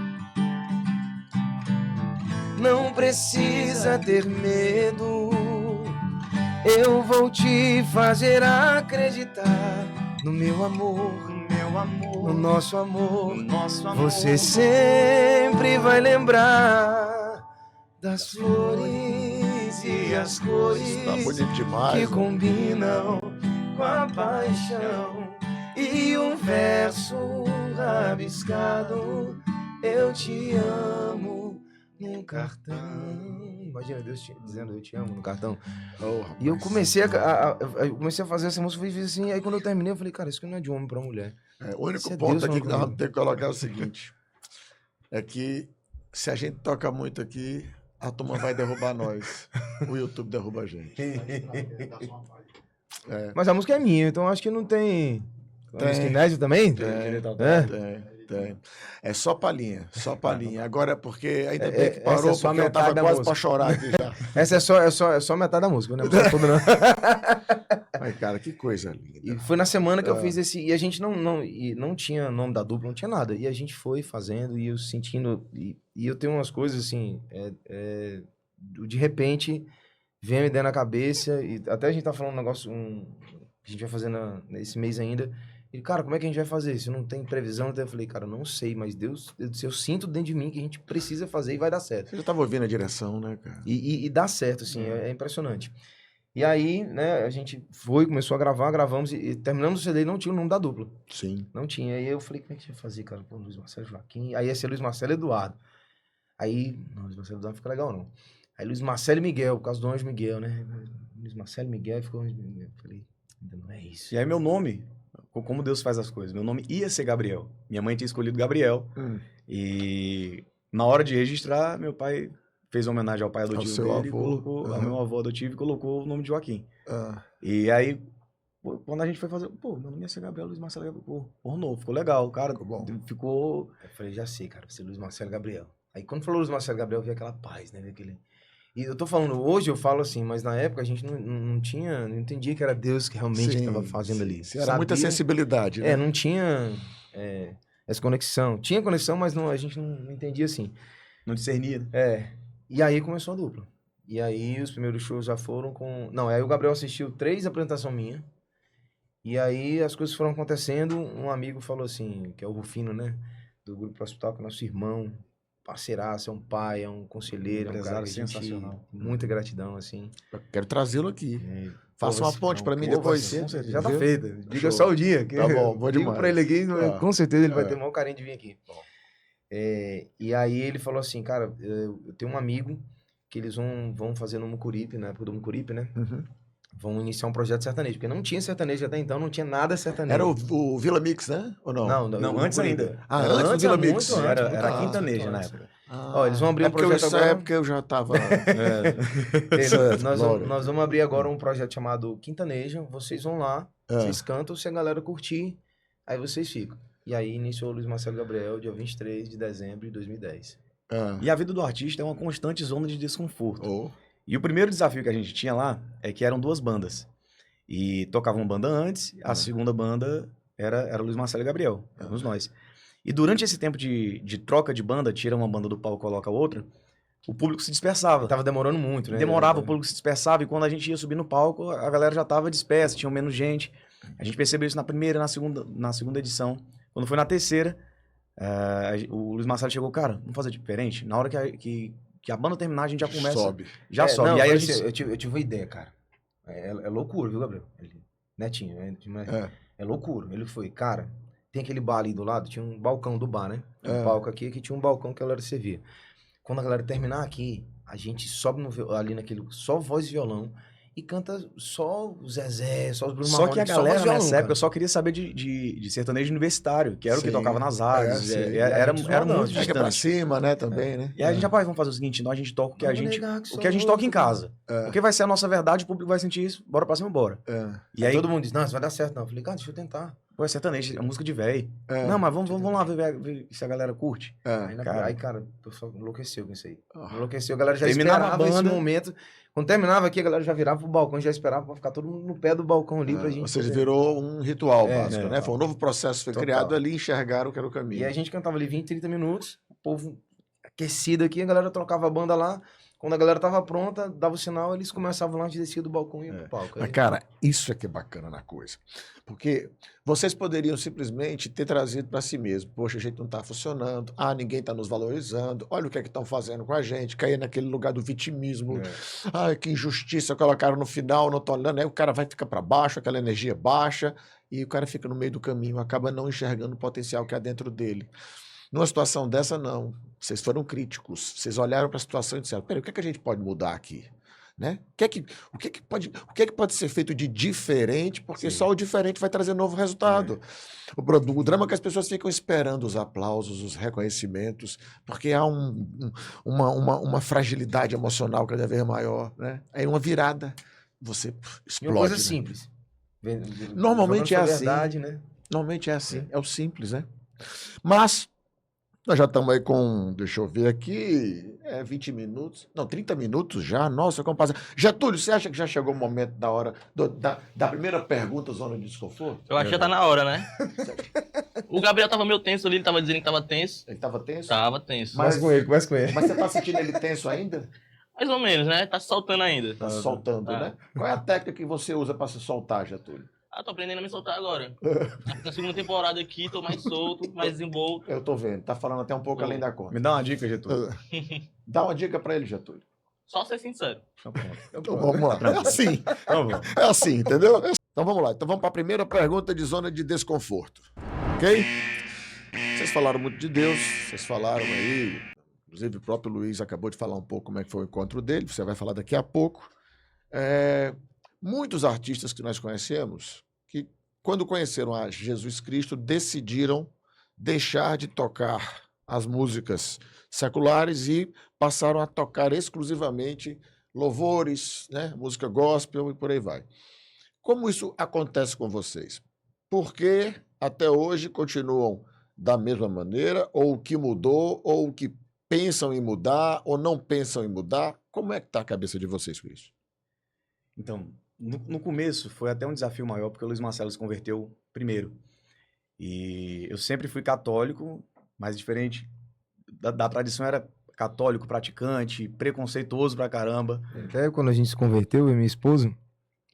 B: não precisa ter medo, eu vou te fazer acreditar no meu amor, no nosso amor. Você sempre vai lembrar das flores e as cores
A: Tá bonito demais.
B: que
A: né?
B: combinam com a paixão. E um verso rabiscado, eu te amo, num cartão. Imagina Deus dizendo eu te amo no cartão.
A: Oh,
B: E eu
A: rapaz.
B: comecei eu comecei a fazer essa música e fiz assim. Aí quando eu terminei, eu falei, cara, isso aqui não é de homem pra mulher.
A: O único
B: Isso é
A: ponto
B: Deus
A: aqui que nós
B: falando
A: vamos ter que colocar é o seguinte: é que se a gente toca muito aqui, a turma vai derrubar nós. O YouTube derruba a gente.
B: Mas a música é minha, então acho que não tem.
A: Tem.
B: Música inédita também?
A: Tem,
B: É?
A: tem. Tem. É só palhinha, só palhinha. Agora, porque ainda bem que parou,
B: essa é só a
A: porque eu tava
B: metade da
A: quase
B: música.
A: pra chorar aqui já.
B: Essa é só metade da música, não é tudo não.
A: Ai, cara, que coisa
B: E
A: linda.
B: foi na semana que eu fiz esse. E a gente não tinha nome da dupla, não tinha nada. E a gente foi fazendo e eu sentindo. E eu tenho umas coisas assim. De repente, vem uma ideia na cabeça. E até a gente tá falando um negócio que a gente vai fazer nesse mês ainda. E, cara, como é que a gente vai fazer? Se não tem previsão, eu falei, cara, não sei, mas Deus, eu sinto dentro de mim que a gente precisa fazer e vai dar certo.
A: Você já tava ouvindo a direção, né, cara?
B: E dá certo, assim, é impressionante. E aí, né, a gente começou a gravar, gravamos e terminamos o CD e não tinha o nome da dupla.
A: Sim.
B: Não tinha. Aí eu falei, como é que a gente vai fazer, cara? Pô, Luiz Marcelo Joaquim. Aí ia ser Luiz Marcelo Eduardo. Aí, não, Luiz Marcelo Eduardo não fica legal, não. Aí Luiz Marcelo e Miguel, por causa do Anjo Miguel, né? Luiz Marcelo e Miguel ficou Anjo Miguel. Eu falei, ainda não é isso.
D: E aí meu nome, como Deus faz as coisas, meu nome ia ser Gabriel. Minha mãe tinha escolhido Gabriel. E na hora de registrar, meu pai fez uma homenagem ao pai adotivo
A: seu
D: dele,
A: avô.
D: colocou, ao meu avô adotivo, e colocou o nome de Joaquim.
A: Ah,
D: E aí, quando a gente foi fazer, pô, meu nome ia ser Gabriel Luiz Marcelo Gabriel. Pô, ornou, ficou legal, cara.
A: Ficou bom.
D: Ficou.
B: Eu falei, já sei, cara, vai ser Luiz Marcelo Gabriel. Aí quando falou Luiz Marcelo Gabriel, veio aquela paz, né? E eu tô falando, hoje eu falo assim, mas na época a gente não tinha, não entendia que era Deus que realmente
A: sim,
B: estava fazendo ali.
A: sim. Era muita sensibilidade, né?
B: Não tinha essa conexão. Tinha conexão, mas a gente não entendia assim.
D: Não discernia.
B: E aí começou a dupla. E aí os primeiros shows já foram com... Não, aí o Gabriel assistiu 3 apresentações minhas. E aí as coisas foram acontecendo. Um amigo falou assim, que é o Rufino, né? Do Grupo Hospital, que é nosso irmão, parceiraço, é um pai, é um conselheiro, é um cara que
D: sensacional.
B: muita gratidão, assim.
A: Eu quero trazê-lo aqui. Faça
B: Pô,
A: uma ponte pra mim
B: pô,
A: depois.
B: com certeza. Já tá
A: Viu?
B: feita. Diga
A: Show.
B: só o dia. Que
A: Tá bom, vou
B: digo
A: demais.
B: pra ele aqui,
A: Tá.
B: com certeza ele vai
A: É.
B: ter o maior carinho de vir aqui. E aí ele falou assim, cara, eu tenho um amigo que eles vão fazer no Mucuripe, na época do Mucuripe, né?
A: Uhum.
B: Vão iniciar um projeto sertanejo, porque não tinha sertanejo até então, não tinha nada sertanejo.
A: Era o Vila Mix, né? Ou não?
B: Não,
D: Não,
B: o
D: antes
B: Mucuripe.
D: ainda.
A: Ah,
B: Era
A: antes do Vila
B: muito
A: Mix.
B: antes,
D: Era
B: muito
D: a
B: antes,
D: Quintaneja
B: muito
D: na
B: antes.
D: época.
B: Ó, eles vão abrir um projeto
A: nessa
B: agora.
A: época eu já tava...
B: Nós vamos,
A: Glória.
B: nós vamos abrir agora um projeto chamado Quintaneja. Vocês vão lá, vocês cantam, se a galera curtir, aí vocês ficam. E aí iniciou o Luiz Marcelo Gabriel, dia 23 de dezembro de 2010.
D: E a vida do artista é uma constante zona de desconforto.
A: Oh.
D: E o primeiro desafio que a gente tinha lá é que eram 2 bandas. E tocava uma banda antes, a segunda banda era Luiz Marcelo e Gabriel, éramos nós. E durante esse tempo de troca de banda, tira uma banda do palco, coloca outra, o público se dispersava.
B: Tava demorando muito, né?
D: Demorava, o público se dispersava, e quando a gente ia subir no palco, a galera já tava dispersa, tinha menos gente. A gente percebeu isso na primeira, na segunda edição. Quando foi na terceira, o Luiz Marcelo chegou, cara, vamos fazer diferente? Na hora que a banda terminar, a gente já começa.
A: Sobe.
D: Já sobe.
B: Não,
D: E aí a
B: assim,
D: gente...
B: eu tive uma ideia, cara. É loucura, viu, Gabriel? Netinho, é loucura. Ele foi, cara, tem aquele bar ali do lado, tinha um balcão do bar, né? Um palco aqui, que tinha um balcão que a galera servia. Quando a galera terminar aqui, a gente sobe ali naquele, só voz e violão, e canta só o Zezé, só os Bruno
D: Só que a
B: Marrone,
D: galera
B: voz e violão,
D: nessa época
B: cara.
D: só queria saber de sertanejo universitário, que era o que
A: Sim.
D: tocava nas rádios.
A: sim.
D: Era muito
A: Chega pra
D: distante.
A: cima, né, também, né?
D: E aí a gente, rapaz, vamos fazer o seguinte, nós a gente toca o que a
B: Vamos
D: gente,
B: negar que
D: o que a gente toca em casa.
A: É.
D: Porque vai ser a nossa verdade, o público vai sentir isso, bora pra cima, bora. E aí,
B: todo mundo diz, não, isso vai dar certo, não. Eu falei, cara, deixa eu tentar.
D: pô, é sertanejo, é música de véi.
A: É.
D: Não, mas vamos lá ver se a galera curte.
B: Aí, cara, o pessoal enlouqueceu com isso aí.
A: Ah.
B: Enlouqueceu, a galera já
D: Terminava
B: esperava
D: a
B: esse
D: banda.
B: momento. Quando terminava aqui, a galera já virava pro balcão, já esperava pra ficar todo mundo no pé do balcão ali pra gente...
A: Ou seja,
B: poder-
A: virou um ritual básico,
D: né?
A: né? Foi um novo processo que foi
B: Total.
A: criado ali, enxergaram que era o caminho.
B: E a gente cantava ali 20, 30 minutos, o povo aquecido aqui, a galera trocava a banda lá. Quando a galera tava pronta, dava o sinal, eles começavam lá, a gente descia do balcão e ia pro palco.
A: Mas,
B: Aí-
A: cara, isso é que é bacana na coisa. Porque vocês poderiam simplesmente ter trazido para si mesmo. Poxa, a gente não está funcionando. Ah, ninguém está nos valorizando. Olha o que é que estão fazendo com a gente. Cair naquele lugar do vitimismo. Ai, que injustiça colocaram no final, não tô olhando. Aí o cara vai ficar para baixo, aquela energia baixa, e o cara fica no meio do caminho, acaba não enxergando o potencial que há dentro dele. Numa situação dessa, não. Vocês foram críticos. Vocês olharam para a situação e disseram, peraí, o que é que a gente pode mudar aqui? Né? O que é que pode ser feito de diferente, porque só o diferente vai trazer novo resultado. O drama é que as pessoas ficam esperando os aplausos, os reconhecimentos, porque há uma fragilidade emocional cada vez maior. Né? Aí uma virada, você
B: E
A: explode.
B: uma coisa
A: né?
B: simples.
A: Normalmente
B: Jogando
A: é
B: sua
A: assim.
B: verdade, né?
A: Normalmente é assim, é o simples, né? Mas nós já estamos aí com, deixa eu ver aqui, 20 minutos, não, 30 minutos já, nossa, como passa. Getúlio, você acha que já chegou o momento da hora da primeira pergunta, zona de desconforto?
C: Eu acho que já tá na hora, né? O Gabriel tava meio tenso ali, ele tava dizendo que tava tenso.
A: Ele estava tenso?
C: Tava tenso.
A: Mas-
B: Conversa com ele.
A: Mas você está sentindo ele tenso ainda?
C: Mais ou menos, né? Tá se soltando ainda.
A: Está se soltando,
C: Tá.
A: né? Qual é a técnica que você usa para se soltar, Getúlio?
C: Ah, tô aprendendo a me soltar agora. Na segunda temporada aqui, tô mais solto, mais desenvolto.
A: Eu tô vendo, tá falando até um pouco
C: Tô.
A: além da conta.
D: Me dá uma dica, Getúlio.
A: Dá uma dica para ele, Getúlio.
C: Só ser sincero.
A: Então vamos lá. É assim. É assim, entendeu? Então vamos lá. Então vamos para a primeira pergunta de zona de desconforto. Ok? Vocês falaram muito de Deus, vocês falaram aí, inclusive o próprio Luiz acabou de falar um pouco como é que foi o encontro dele, você vai falar daqui a pouco. Muitos artistas que nós conhecemos, que quando conheceram a Jesus Cristo, decidiram deixar de tocar as músicas seculares e passaram a tocar exclusivamente louvores, né? Música gospel e por aí vai. Como isso acontece com vocês? Por que até hoje continuam da mesma maneira, ou o que mudou, ou o que pensam em mudar, ou não pensam em mudar? Como é que está a cabeça de vocês com isso?
D: Então, no começo foi até um desafio maior, porque o Luiz Marcelo se converteu primeiro. E eu sempre fui católico, mas diferente da tradição, era católico, praticante, preconceituoso pra caramba.
B: Até quando a gente se converteu, eu e minha esposa,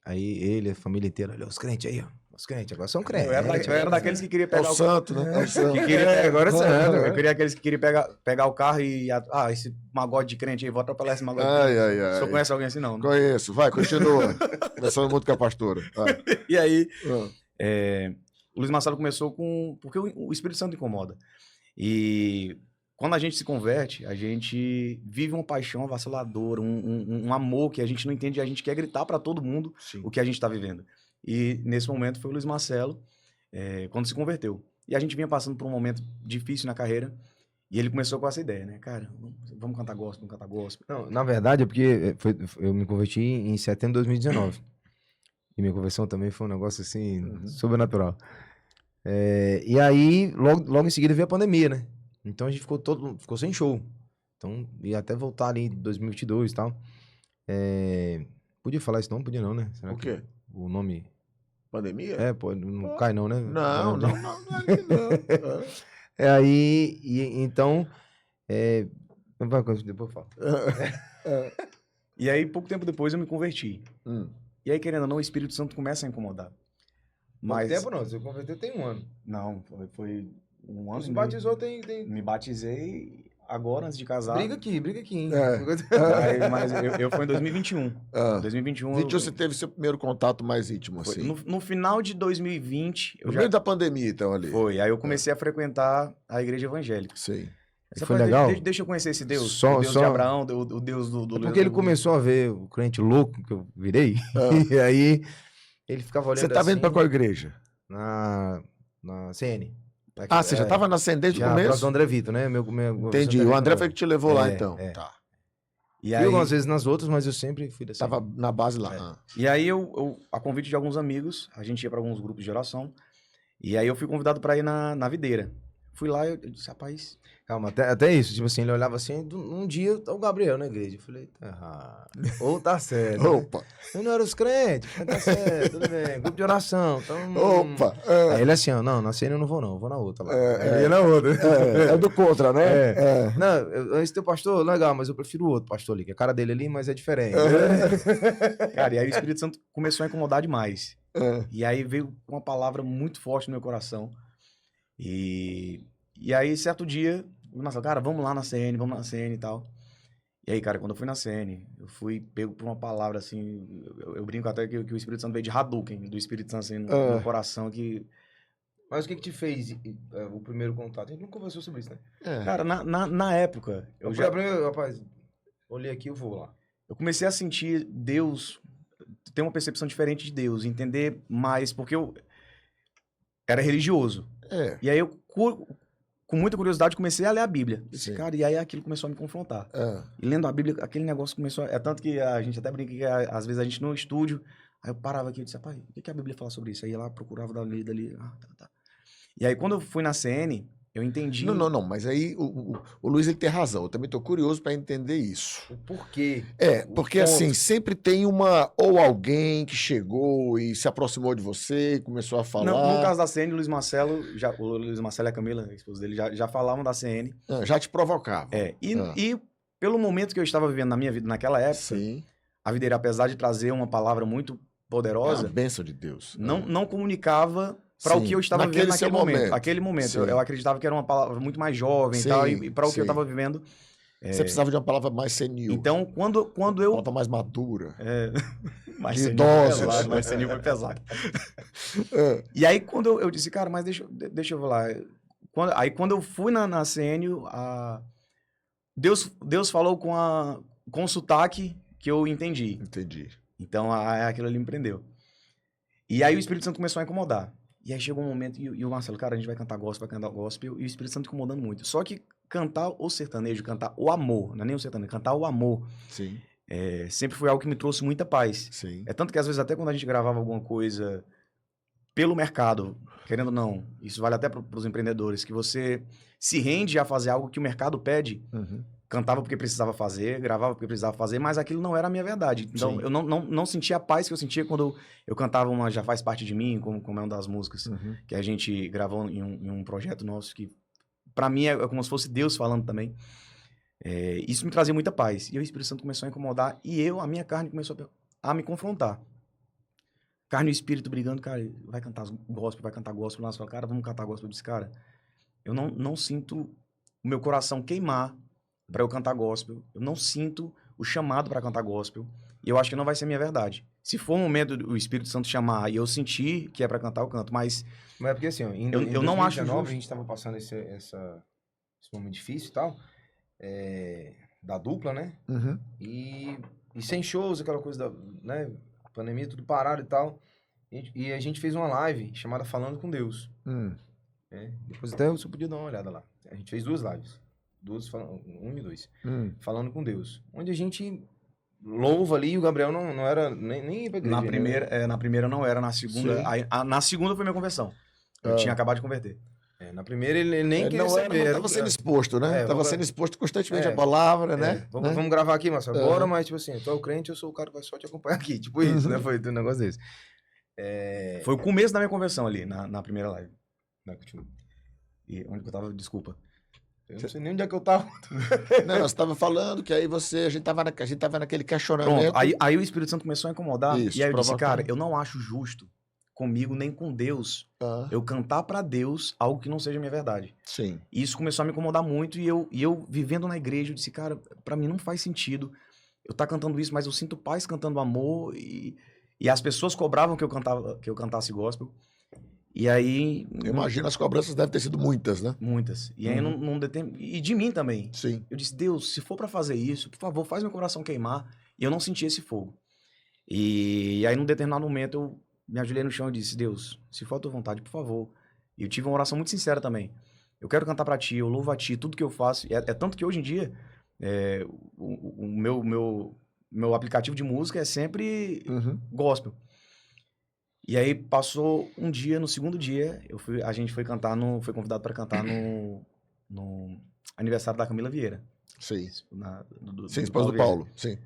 B: aí ele, a família inteira, olha, os crentes aí, ó. Os crentes, agora são crentes.
D: Eu era daqueles que queria
A: É
D: pegar
A: o santo, né? É o santo.
D: que queria,
B: agora é santo.
D: eu queria aqueles que queriam pegar o carro e... esse magode de crente aí, vou atropelar esse magode.
A: Ai,
D: O senhor
A: ai.
D: conhece alguém assim, não? Né?
A: Conheço. Vai, continua. Conversando muito com a pastora. Vai.
D: E aí,
A: Ah.
D: o Luiz Marcelo começou com... Porque o Espírito Santo incomoda. E quando a gente se converte, a gente vive uma paixão avassaladora, um amor que a gente não entende, a gente quer gritar para todo mundo
A: Sim.
D: o que a gente está vivendo. E nesse momento foi o Luiz Marcelo, quando se converteu. E a gente vinha passando por um momento difícil na carreira, e ele começou com essa ideia, né? Cara, vamos cantar gospel, vamos cantar gospel.
B: Não, na verdade é porque eu me converti em setembro de 2019. E minha conversão também foi um negócio assim, sobrenatural. E aí, logo em seguida veio a pandemia, né? Então a gente ficou sem show. Então, ia até voltar ali em 2022 e tal. Podia falar esse nome? Podia não, né? Será
A: O quê?
B: O nome...
A: Pandemia?
B: Pô, não cai não, né?
A: Não, não, não, não, é que não.
B: Aí, então... Depois eu falo.
D: E aí, pouco tempo depois, eu me converti.
A: Hum.
D: E aí, querendo ou não, o Espírito Santo começa a incomodar. Mas...
B: Mas... tempo não, você converteu tem um ano.
D: Não, foi um ano
B: Você
D: e meio.
B: batizou tem...
D: Me batizei agora, antes de casar.
B: Briga aqui, hein?
D: Mas eu fui em 2021.
A: Ah.
D: 2021...
A: 21 você teve seu primeiro contato mais íntimo,
D: foi.
A: assim.
D: No final de 2020...
A: No meio da pandemia, então, ali.
D: Foi. Aí eu comecei a frequentar a igreja evangélica.
A: Sim.
D: Você
B: Foi
D: fala,
B: legal?
D: Deixa eu conhecer esse Deus.
B: Só-
D: o Deus
B: só-
D: de Abraão, o Deus do
B: Porque ele começou a ver o crente louco que eu virei. E aí ele ficava olhando
A: Você tá vendo
B: assim,
A: pra qual igreja?
B: na CN.
A: Você já estava na Ascendente desde o
B: já
A: começo?
B: próximo do André Vitor, né?
A: Entendi. O André foi que te levou lá,
B: É,
A: então.
B: é.
A: Tá.
D: E
B: Fui
D: aí,
B: algumas vezes nas outras, mas eu sempre fui dessa.
A: Tava na base lá.
D: É.
A: Ah.
D: e aí a convite de alguns amigos, a gente ia para alguns grupos de oração. E aí eu fui convidado para ir na videira. Fui lá e eu disse, rapaz...
B: Calma, até isso. Tipo assim, ele olhava assim, um dia tá o Gabriel na igreja. Eu falei, tá errado. Ou tá certo. né?
A: Opa!
B: Eu não era os crentes, mas tá certo, tudo bem. Grupo de oração. Então,
A: Opa!
B: Aí ele assim, ó, não, na CN eu não vou não, eu vou na outra lá.
A: É,
B: Aí ele ia na outra.
A: É do contra, né?
B: É. Não, esse teu pastor, legal, mas eu prefiro o outro pastor ali, que é a cara dele ali, mas é diferente.
D: Cara, e aí o Espírito Santo começou a incomodar demais.
A: É.
D: E aí veio uma palavra muito forte no meu coração. E aí, certo dia, o Marcelo, cara, vamos lá na CN e tal. E aí, cara, quando eu fui na CN, eu fui pego por uma palavra, assim, eu brinco até que o Espírito Santo veio de Hadouken, do Espírito Santo, assim, no coração, que...
B: Mas o que te fez o primeiro contato? A gente não conversou sobre isso, né?
A: É.
D: Cara, na época,
B: Rapaz, olhei aqui, eu vou lá.
D: eu comecei a sentir Deus, ter uma percepção diferente de Deus, entender mais, porque eu era religioso.
A: É.
D: E aí eu, com muita curiosidade, comecei a ler a Bíblia. Disse,
A: Sim.
D: cara, e aí aquilo começou a me confrontar.
A: É.
D: E lendo a Bíblia, aquele negócio começou... É tanto que a gente até brinca que às vezes a gente no estúdio, aí eu parava aqui e disse, rapaz, o que a Bíblia fala sobre isso? Aí ia lá, procurava dali. Tá. E aí, quando eu fui na CN, eu entendi...
A: Não, mas aí o Luiz ele tem razão. Eu também tô curioso para entender isso.
B: O porquê. O
A: Porque
B: ponto.
A: assim, sempre tem ou alguém que chegou e se aproximou de você, começou a falar.
D: Não, no caso da CN, o Luiz Marcelo e a Camila, a esposa dele, já falavam da CN.
A: Já te provocava.
D: E pelo momento que eu estava vivendo na minha vida naquela época,
A: Sim.
D: a videira, apesar de trazer uma palavra muito
A: É a
D: poderosa,
A: bênção de Deus.
D: não comunicava para o
A: Sim,
D: que eu estava vivendo
A: naquele seu
D: naquele momento.
A: momento.
D: Aquele momento.
A: Sim.
D: Eu acreditava que era uma palavra muito mais jovem
A: Sim,
D: e tal, e para o que
A: sim.
D: eu estava vivendo.
A: Você precisava de uma palavra mais senil.
D: Então, quando
A: Uma
D: eu...
A: palavra mais madura.
D: mais
A: de
D: senil
A: idosos.
D: foi pesado, mais senil foi pesado.
A: É.
D: E aí, quando eu disse, cara, mas deixa eu falar. Quando eu fui na CN, Deus falou com o sotaque que eu entendi.
A: Entendi.
D: Então, aquilo ali me prendeu. E aí o Espírito Santo começou a incomodar. E aí chegou um momento, e o Marcelo, cara, a gente vai cantar gospel, e o Espírito Santo incomodando muito. Só que cantar o sertanejo, cantar o amor, não é nem o sertanejo, cantar o amor,
A: Sim,
D: sempre foi algo que me trouxe muita paz.
A: sim.
D: É tanto que às vezes até quando a gente gravava alguma coisa pelo mercado, querendo ou não, isso vale até para os empreendedores, que você se rende a fazer algo que o mercado pede,
A: Uhum.
D: cantava porque precisava fazer, gravava porque precisava fazer, mas aquilo não era a minha verdade. Então,
A: Sim.
D: eu não sentia a paz que eu sentia quando eu cantava uma Já Faz Parte de Mim, como é uma das músicas
A: Uhum.
D: que a gente gravou em um projeto nosso, que pra mim é como se fosse Deus falando também. Isso me trazia muita paz. E o Espírito Santo começou a incomodar, e a minha carne começou a me confrontar. Carne e espírito brigando, cara, vai cantar gospel. Lá, fala, cara, vamos cantar gospel. Eu disse, cara, eu não sinto o meu coração queimar para eu cantar gospel. Eu não sinto o chamado para cantar gospel. E eu acho que não vai ser minha verdade. Se for um momento do Espírito Santo chamar e eu sentir que é para cantar, eu canto. Mas
B: Mas é porque assim, ó,
D: eu não acho
B: 2019,
D: justo.
B: a gente tava passando esse momento difícil e tal, da dupla, né?
A: Uhum.
B: E sem shows, aquela coisa né? Pandemia, tudo parado e tal. E a gente fez uma live chamada Falando com Deus. Né? Depois até você podia dar uma olhada lá. A gente fez 2 lives. 1 e 2. Falando com Deus. Onde a gente louva ali, e o Gabriel não era nem pra igreja,
D: Na primeira não era, na segunda...
A: Sim.
D: Na segunda foi minha conversão. Eu tinha acabado de converter.
B: Na primeira ele nem queria
A: Não
B: saber.
A: estava sendo exposto, né? Estava
B: vamos-
A: sendo exposto constantemente
B: É.
A: a palavra, né?
B: Vamos gravar aqui, Marcelo, agora, mas tipo assim, tu é o crente, eu sou o cara que vai só te acompanhar aqui. Tipo isso, né? Foi um negócio desse.
D: Foi o começo da minha conversão ali, na primeira live.
B: Não, continua.
D: E onde que eu tava? Desculpa.
B: Eu não sei nem onde é que eu tava.
A: Não, você estava falando que aí a gente tava naquele questionamento.
D: Pronto, aí o Espírito Santo começou a incomodar.
A: Isso,
D: E aí eu disse,
A: provocando.
D: cara, eu não acho justo comigo nem com Deus
A: Ah,
D: eu cantar pra Deus algo que não seja minha verdade.
A: sim.
D: E isso começou a me incomodar muito e eu vivendo na igreja, eu disse, cara, pra mim não faz sentido eu estar cantando isso, mas eu sinto paz cantando amor e as pessoas cobravam que eu cantasse gospel. E aí...
A: Eu imagino as cobranças devem ter sido muitas, né?
D: Muitas. E aí e de mim também.
A: Sim.
D: Eu disse, Deus, se for pra fazer isso, por favor, faz meu coração queimar. E eu não senti esse fogo. E aí, num determinado momento, eu me ajoelhei no chão e disse, Deus, se for a tua vontade, por favor. E eu tive uma oração muito sincera também. Eu quero cantar pra ti, eu louvo a ti, tudo que eu faço. É tanto que hoje em dia, o meu aplicativo de música é sempre gospel. E aí, passou um dia, no segundo dia, a gente foi foi convidado para cantar no aniversário da Camila Vieira.
A: Sim.
D: Do
A: Sim, esposa do Paulo. Sim.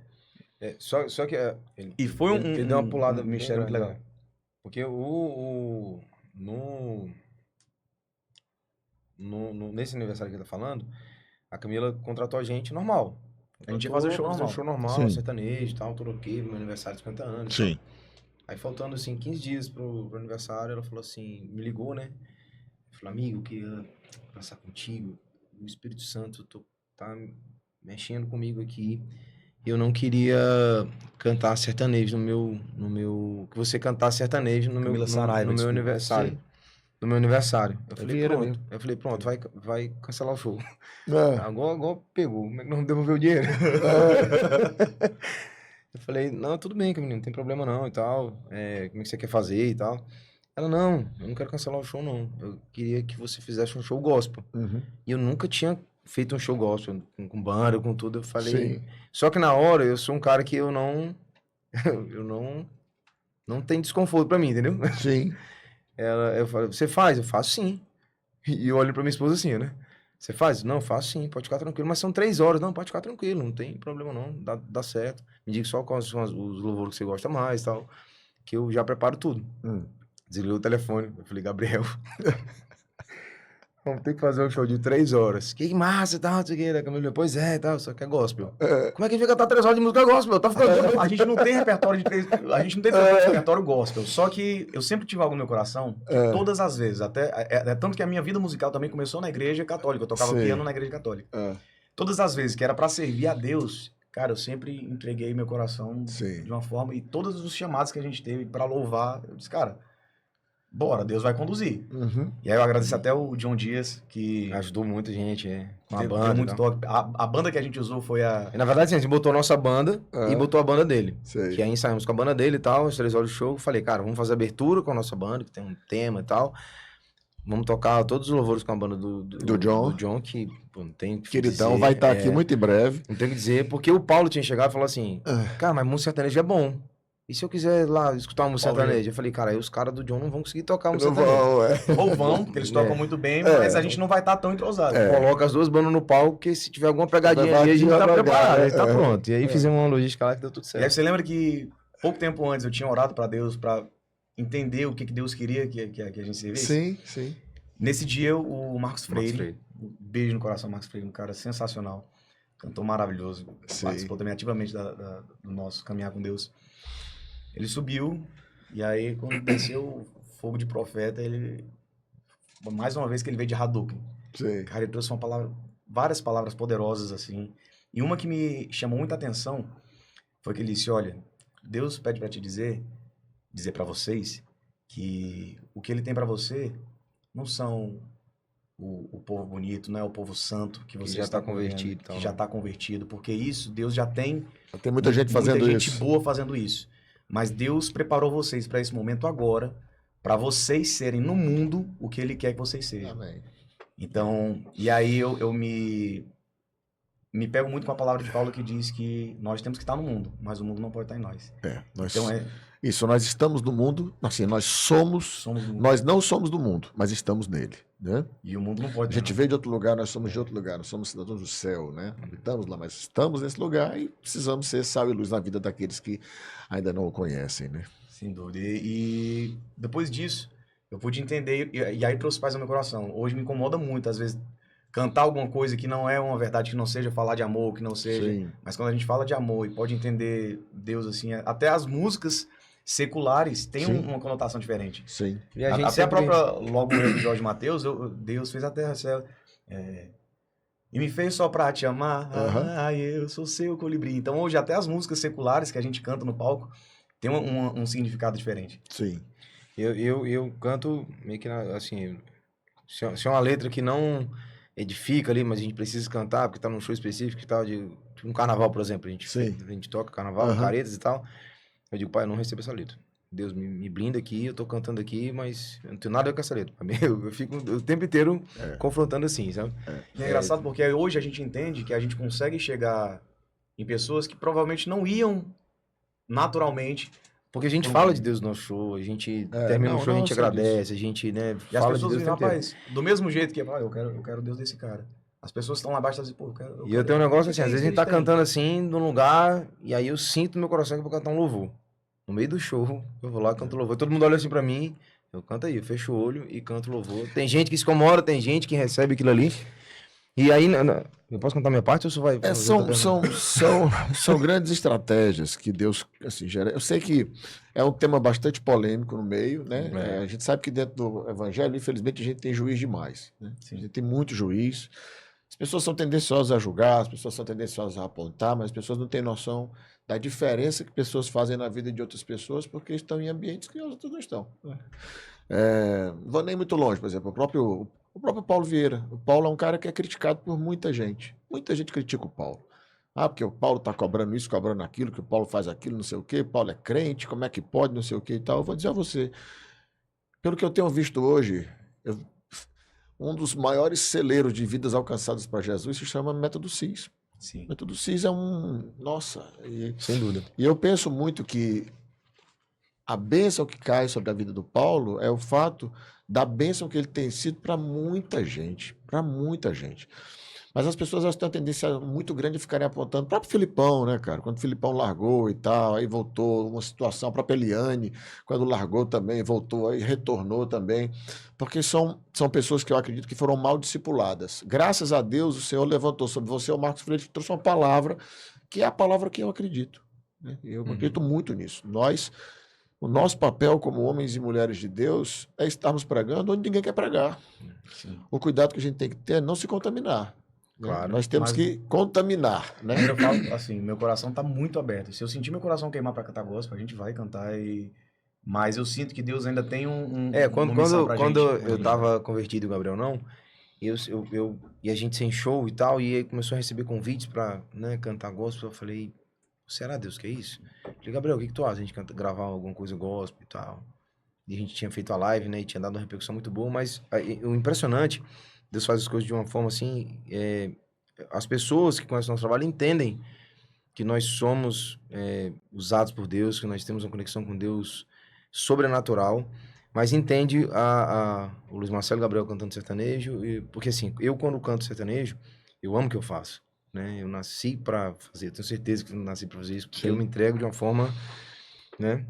B: Só que
D: E foi
B: ele deu uma pulada bem
D: mistério muito
B: grande,
D: legal.
B: né? Porque nesse aniversário que ele tá falando, a Camila contratou a gente normal.
D: A gente ia fazer o show normal.
B: normal,
A: Sim.
B: sertanejo e tal, tudo ok, meu aniversário de 50 anos.
A: Sim.
B: Aí faltando, assim, 15 dias pro aniversário, ela falou assim, me ligou, né? Falou, amigo, eu queria conversar contigo. O Espírito Santo tá mexendo comigo aqui. Eu não queria cantar sertanejo no meu... Que você cantasse sertanejo no
D: Camila
B: meu
D: Saraiva,
B: no meu
D: desculpa.
B: aniversário.
A: Sim.
B: No meu aniversário. Eu falei,
A: Vieira
B: pronto.
A: mesmo.
B: Eu falei, pronto, vai cancelar o show.
A: É.
B: Agora pegou. Como é que não devolveu o dinheiro? Eu falei, não, tudo bem, menino, não tem problema não e tal. Como é que você quer fazer e tal? Ela, não, eu não quero cancelar o show, não. Eu queria que você fizesse um show gospel. E eu nunca tinha feito um show gospel, com banda, com tudo. Eu falei...
A: Sim.
B: Só que na hora, eu sou um cara que eu não tem desconforto pra mim, entendeu?
A: Sim.
B: Eu falei, você faz? Eu faço sim. E eu olho pra minha esposa assim, né? Você faz? Não, faço sim, pode ficar tranquilo. Mas são 3 horas. Não, pode ficar tranquilo, não tem problema não, dá certo. Me diga só quais são os louvores que você gosta mais e tal, que eu já preparo tudo. Desliguei o telefone, eu falei, Gabriel, vamos ter que fazer um show de 3 horas. Que massa e tal, não sei o que. Da Camila, pois é e tal, só que é gospel. Como é que a gente vai cantar 3 horas de música gospel? Tá ficando...
D: A gente não tem repertório de três. A gente não tem repertório gospel. Só que eu sempre tive algo no meu coração, que todas as vezes, até. Tanto que a minha vida musical também começou na igreja católica. Eu tocava
A: Sim.
D: piano na igreja católica. Todas as vezes que era pra servir a Deus, cara, eu sempre entreguei meu coração
A: Sim.
D: de uma forma. E todos os chamados que a gente teve pra louvar, eu disse, cara, bora, Deus vai conduzir. E aí eu agradeço até o John Dias, que
B: Ajudou muita gente, com a
D: deu
B: banda.
D: muito
B: e tal.
D: toque. A banda que a gente usou foi a.
B: E, na verdade, assim, a gente botou a nossa banda e botou a banda dele.
A: Sei.
B: Que aí ensaiamos com a banda dele e tal, os 3 horas de show. Falei, cara, vamos fazer abertura com a nossa banda, que tem um tema e tal. Vamos tocar todos os louvores com a banda do John, que pô, não tem o que
A: Queridão,
B: dizer,
A: vai estar aqui muito em breve.
B: Não tem o que dizer, porque o Paulo tinha chegado e falou assim, cara, mas música sertaneja é bom. E se eu quiser lá escutar uma música sertaneja? Eu falei, cara, aí os caras do John não vão conseguir tocar música sertaneja.
D: Ou vão, porque eles tocam muito bem, mas a gente não vai estar tão entrosado.
B: Coloca as 2 bandas no palco, porque se tiver alguma pegadinha ali, a gente tá preparado, a gente tá pronto. E aí fizemos uma logística lá que deu tudo
D: E aí
B: certo.
D: você lembra que pouco tempo antes eu tinha orado pra Deus pra entender o que Deus queria que a gente servisse?
A: Sim, sim.
D: Nesse dia, o Marcos Freire,
B: Freire.
D: um beijo no coração, Marcos Freire, um cara sensacional, cantor maravilhoso,
A: Sim.
D: participou também ativamente do nosso caminhar com Deus. Ele subiu, e aí quando desceu o fogo de profeta, ele, mais uma vez que ele veio de Hadouken,
A: Sim.
D: cara, ele trouxe várias palavras poderosas assim, e uma que me chamou muita atenção foi que ele disse, olha, Deus pede pra te dizer pra vocês, que o que ele tem pra você não são o povo bonito, não é o povo santo que você
B: já
D: está
B: tá convertido,
D: convertendo,
B: então,
D: que
B: né?
D: já está convertido, porque isso, Deus já tem
A: Tem muita gente fazendo
D: muita gente
A: isso.
D: boa fazendo isso. Mas Deus preparou vocês para esse momento agora, para vocês serem no mundo o que Ele quer que vocês sejam.
A: Amém.
D: Então, e aí eu me pego muito com a palavra de Paulo que diz que nós temos que estar no mundo, mas o mundo não pode estar em nós. Então
A: Isso, nós estamos no mundo, assim, nós somos
D: somos do mundo.
A: nós não somos do mundo, mas estamos nele, né?
D: E o mundo não pode
A: A gente
D: estar
A: veio de outro lugar, nós somos de outro lugar, nós somos cidadãos do céu, né? Habitamos lá, mas estamos nesse lugar e precisamos ser sal e luz na vida daqueles que ainda não o conhecem, né?
D: sem dúvida. E depois disso, eu pude entender, e aí trouxe paz ao meu coração. Hoje me incomoda muito, às vezes, cantar alguma coisa que não é uma verdade, que não seja falar de amor, que não seja...
A: Sim.
D: Mas quando a gente fala de amor e pode entender Deus assim, até as músicas seculares têm
A: Sim.
D: uma conotação diferente.
A: Sim.
B: E a gente
D: Até
B: sempre...
D: a própria, logo no episódio de Mateus, Deus fez a terra, céu, e me fez só pra te amar, eu sou seu colibri. Então hoje até as músicas seculares que a gente canta no palco tem um significado diferente.
A: Sim.
B: Eu canto meio que, assim, se é uma letra que não edifica ali, mas a gente precisa cantar, porque tá num show específico e tal, de um carnaval, por exemplo, a gente toca carnaval, caretas e tal, eu digo, pai, eu não recebo essa letra. Deus me blinda aqui, eu tô cantando aqui, mas eu não tenho nada a ver com essa letra. Pra mim, eu fico o tempo inteiro confrontando assim, sabe?
D: E é engraçado porque hoje a gente entende que a gente consegue chegar em pessoas que provavelmente não iam naturalmente.
B: Porque a gente fala de Deus no nosso show, a gente termina o show, a gente agradece, a gente, né,
D: E as
B: fala de
D: pessoas
B: Deus
D: dizem,
B: o tempo inteiro.
D: rapaz, do mesmo jeito que eu quero Deus desse cara. As pessoas estão lá embaixo e dizem, pô,
B: E eu tenho um negócio assim, às vezes a gente tá cantando assim, num lugar, e aí eu sinto no meu coração que eu vou cantar um louvor. No meio do show, eu vou lá e canto louvor. Todo mundo olha assim pra mim, eu canto aí, eu fecho o olho e canto louvor. Tem gente que se incomoda, tem gente que recebe aquilo ali. E aí, eu posso contar minha parte ou você vai...
A: São grandes estratégias que Deus assim, gera. Eu sei que é um tema bastante polêmico no meio, né? A gente sabe que dentro do evangelho, infelizmente, a gente tem juiz demais, né? A gente tem muito juiz. As pessoas são tendenciosas a julgar, as pessoas são tendenciosas a apontar, mas as pessoas não têm noção da diferença que pessoas fazem na vida de outras pessoas porque estão em ambientes que as outras não estão. Não vou nem muito longe, por exemplo, o próprio Paulo Vieira. O Paulo é um cara que é criticado por muita gente. Muita gente critica o Paulo. Porque o Paulo está cobrando isso, cobrando aquilo, que o Paulo faz aquilo, não sei o quê. Paulo é crente, como é que pode, não sei o quê e tal. Eu vou dizer a você, pelo que eu tenho visto hoje, um dos maiores celeiros de vidas alcançadas para Jesus se chama Método CIS.
D: Sim.
A: O Método CIS é Nossa!
B: Sem dúvida.
A: E eu penso muito que a bênção que cai sobre a vida do Paulo é o fato da bênção que ele tem sido para muita gente, para muita gente. Mas as pessoas elas têm uma tendência muito grande de ficarem apontando. O próprio Filipão, né, cara? Quando o Filipão largou e tal, aí voltou uma situação. A própria Eliane, quando largou também, voltou, aí retornou também. Porque são pessoas que eu acredito que foram mal discipuladas. Graças a Deus, o Senhor levantou sobre você, o Marcos Freire, que trouxe uma palavra, que é a palavra que eu acredito. Né? Eu acredito muito nisso. O nosso papel como homens e mulheres de Deus é estarmos pregando onde ninguém quer pregar.
D: Sim.
A: O cuidado que a gente tem que ter é não se contaminar.
B: Claro,
A: Nós temos
D: mas-
A: que contaminar, né?
D: Eu falo assim, meu coração tá muito aberto. Se eu sentir meu coração queimar pra cantar gospel, a gente vai cantar e... Mas eu sinto que Deus ainda tem
B: Quando,
D: uma missão pra
B: quando
D: gente.
B: eu tava convertido e o Gabriel não, e a gente sem show e tal, e aí começou a receber convites pra, né, cantar gospel, eu falei, será Deus que é isso? Eu falei, Gabriel, o que tu acha? A gente gravar alguma coisa gospel e tal. E a gente tinha feito a live, né, e tinha dado uma repercussão muito boa, mas o impressionante, Deus faz as coisas de uma forma assim, as pessoas que conhecem o nosso trabalho entendem que nós somos usados por Deus, que nós temos uma conexão com Deus sobrenatural, mas entende o Luiz Marcelo e o Gabriel cantando sertanejo, porque assim, eu quando canto sertanejo, eu amo o que eu faço, né? Eu nasci pra fazer, eu tenho certeza que eu nasci pra fazer isso, porque
A: Sim.
B: eu me entrego de uma forma, né,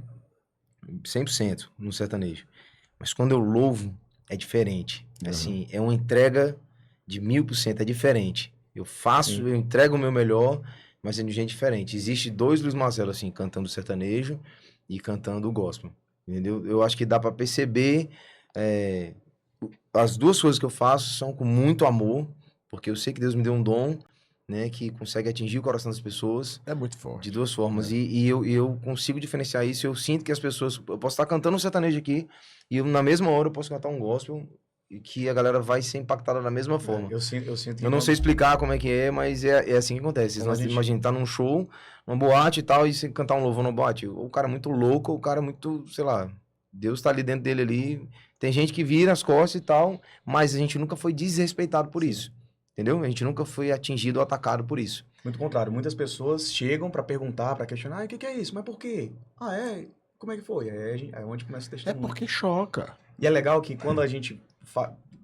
B: 100% no sertanejo. Mas quando eu louvo, é diferente. Assim, é uma entrega de 1000%, é diferente. Eu faço,
D: Sim.
B: eu entrego o meu melhor, mas é de gente diferente. Existe dois Luiz Marcelo, assim, cantando sertanejo e cantando o gospel, entendeu? Eu acho que dá pra perceber, as duas coisas que eu faço são com muito amor, porque eu sei que Deus me deu um dom, né, que consegue atingir o coração das pessoas
A: É muito forte.
B: de duas formas. E eu consigo diferenciar isso. Eu sinto que as pessoas... Eu posso estar cantando um sertanejo aqui e na mesma hora eu posso cantar um gospel e que a galera vai ser impactada da mesma forma.
D: Eu sinto que
B: Eu não sei explicar como é que é, mas é assim que acontece.
D: Quando a gente-
B: Imagina, tá num show, numa boate e tal, e você cantar um louvor numa boate. O cara é muito louco, o cara é muito, sei lá, Deus tá ali dentro dele ali. Tem gente que vira as costas e tal, mas a gente nunca foi desrespeitado por isso. Entendeu? A gente nunca foi atingido ou atacado por isso.
D: Muito contrário, muitas pessoas chegam pra perguntar, pra questionar, o que é isso? Mas por quê? Ah, é? Como é que foi? Aí é onde começa o
A: É
D: testemunho.
A: porque choca.
D: E é legal que quando a gente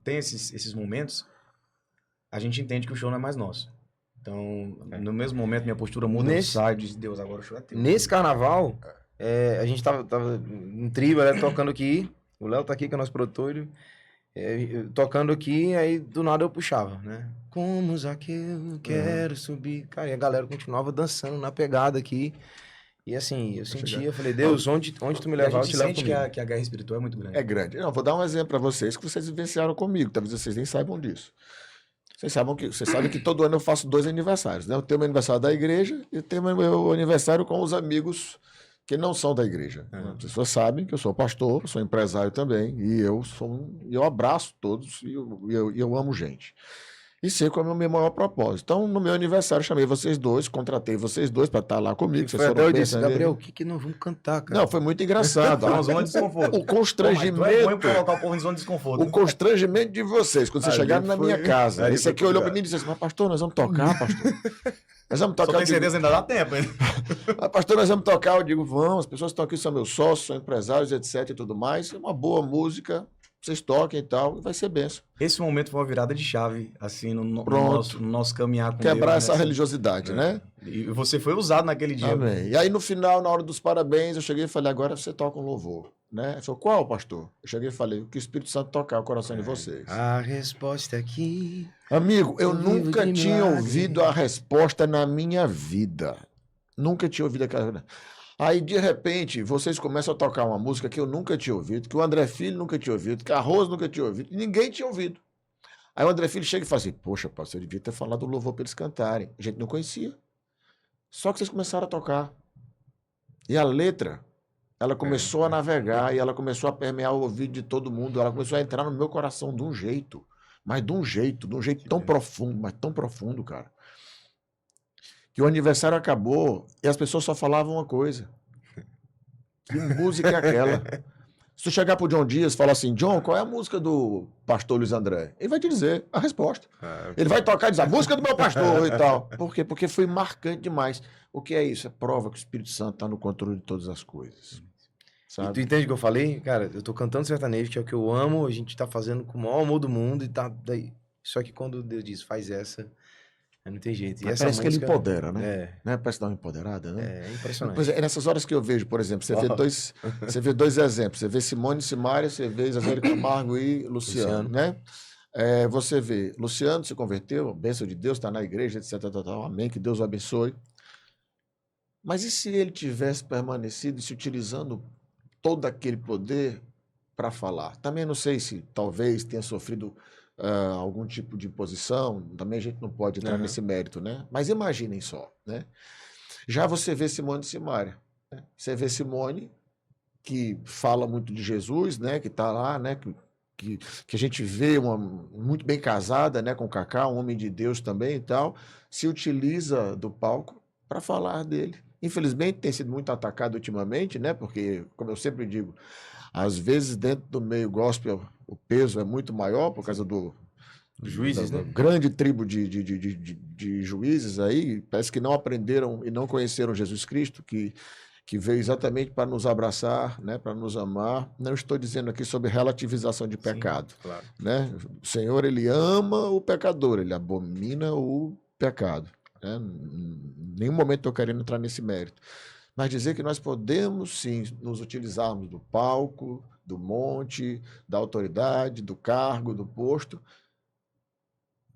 D: tem esses momentos, a gente entende que o show não é mais nosso. Então, no mesmo momento, minha postura muda, eu
B: Nesse-
D: saio e diz, Deus, agora o show é teu.
B: Nesse carnaval, a gente tava em trio, né, tocando aqui. O Léo tá aqui, que é nosso produtor. Tocando aqui, aí do nada eu puxava, né? Como Zaqueu, quero subir. Cara, e a galera continuava dançando na pegada aqui. E assim, eu sentia, eu falei, Deus, onde tu me
D: E a
B: levar, eu
D: gente
B: te levo
D: sente
B: comigo.
D: que a guerra espiritual é muito grande.
A: É grande. Não, vou dar um exemplo para vocês que vocês vivenciaram comigo. Talvez vocês nem saibam disso. Vocês sabem que todo ano eu faço 2 aniversários, né? Eu tenho meu aniversário da igreja e tenho meu aniversário com os amigos que não são da igreja. As pessoas sabem que eu sou pastor, sou empresário também, e eu abraço todos e eu amo gente. E sei qual é o meu maior propósito. Então, no meu aniversário, eu chamei vocês dois, contratei vocês dois para estar lá comigo. Vocês
B: Foi
A: foram
B: até eu
A: bem
B: disse, Gabriel, o que nós vamos cantar, cara?
A: Não, foi muito engraçado.
D: Tá uma zona de desconforto.
A: O
D: Pô, mas tu é bom
A: constrangimento.
D: em colocar o povo em zona de desconforto.
A: O constrangimento de vocês, quando vocês
D: Ali
A: chegaram na
D: foi-
A: minha casa.
D: ali
A: Esse
D: foi
A: aqui olhou para
D: complicado.
A: mim e disse assim: Mas, pastor, nós vamos tocar, pastor. Nós vamos
D: Só
A: tocar.
D: tem certeza ainda dá tempo, hein?
A: Mas, pastor, nós vamos tocar. Eu digo: Vamos, as pessoas que estão aqui são meus sócios, são empresários, etc. e tudo mais. É uma boa música, vocês toquem e tal, e vai ser benção.
D: Esse momento foi uma virada de chave, assim, no
A: Pronto.
D: nosso caminhar com
A: Quebrar
D: Deus,
A: essa
D: nessa-
A: religiosidade, né?
D: E você foi usado naquele dia.
A: Amém. E aí, no final, na hora dos parabéns, eu cheguei e falei: Agora você toca um louvor. Né? Ele falou: Qual, pastor? Eu cheguei e falei: O que o Espírito Santo tocar o coração de vocês.
B: A resposta é aqui.
A: Amigo, eu
B: Eu vivo
A: nunca
B: de
A: tinha
B: milagre.
A: ouvido a resposta na minha vida. Nunca tinha ouvido aquela. Aí, de repente, vocês começam a tocar uma música que eu nunca tinha ouvido, que o André Filho nunca tinha ouvido, que a Rose nunca tinha ouvido, ninguém tinha ouvido. Aí o André Filho chega e fala assim: Poxa, pastor, eu devia ter falado o louvor para eles cantarem. A gente não conhecia. Só que vocês começaram a tocar. E a letra, ela começou a navegar e ela começou a permear o ouvido de todo mundo. Ela começou a entrar no meu coração de um jeito. Mas de um jeito tão profundo, mas tão profundo, cara. Que o aniversário acabou e as pessoas só falavam uma coisa. Que música é aquela? Se tu chegar pro John Dias e falar assim: John, qual é a música do pastor Luiz André? Ele vai te dizer a resposta. Ele vai tocar e dizer: A música do meu pastor e tal. Por quê? Porque foi marcante demais. O que é isso? É prova que o Espírito Santo está no controle de todas as coisas.
B: E
A: sabe?
B: tu entende o que eu falei? Cara, eu tô cantando sertanejo, que é o que eu amo, a gente tá fazendo com o maior amor do mundo e tá daí. Só que quando Deus diz, faz essa, aí não tem jeito. E essa
A: Parece que ele
B: música
A: empodera, né?
B: é,
A: Né? Parece dar uma empoderada, né?
B: é
A: Pois
B: impressionante.
A: é nessas horas que eu vejo, por exemplo,
B: Ó,
A: você vê dois exemplos. Você vê Simone e Simaria, você vê Zezé de Camargo e Luciano,
B: Luciano.
A: né? Você vê, Luciano se converteu, bênção de Deus, está na igreja, etc. Amém, que Deus o abençoe. Mas e se ele tivesse permanecido e se utilizando todo aquele poder para falar? Também não sei se talvez tenha sofrido algum tipo de imposição, também a gente não pode entrar
B: Aham.
A: nesse mérito, né? Mas imaginem só, né? Já você vê Simone e Simaria, né? Você vê Simone, que fala muito de Jesus, né? Que está lá, né? Que a gente vê muito bem casada, né? Com o Kaká, um homem de Deus também e tal, se utiliza do palco para falar dele. Infelizmente tem sido muito atacado ultimamente, né? Porque, como eu sempre digo, às vezes dentro do meio gospel o peso é muito maior por causa
B: Os juízes,
A: da
B: né?
A: grande tribo de juízes aí, parece que não aprenderam e não conheceram Jesus Cristo, que veio exatamente para nos abraçar, né, para nos amar. Não estou dizendo aqui sobre relativização de pecado,
B: Claro.
A: né? O Senhor, ele ama o pecador, ele abomina o pecado, né? Em nenhum momento estou querendo entrar nesse mérito. Mas dizer que nós podemos, sim, nos utilizarmos do palco, do monte, da autoridade, do cargo, do posto,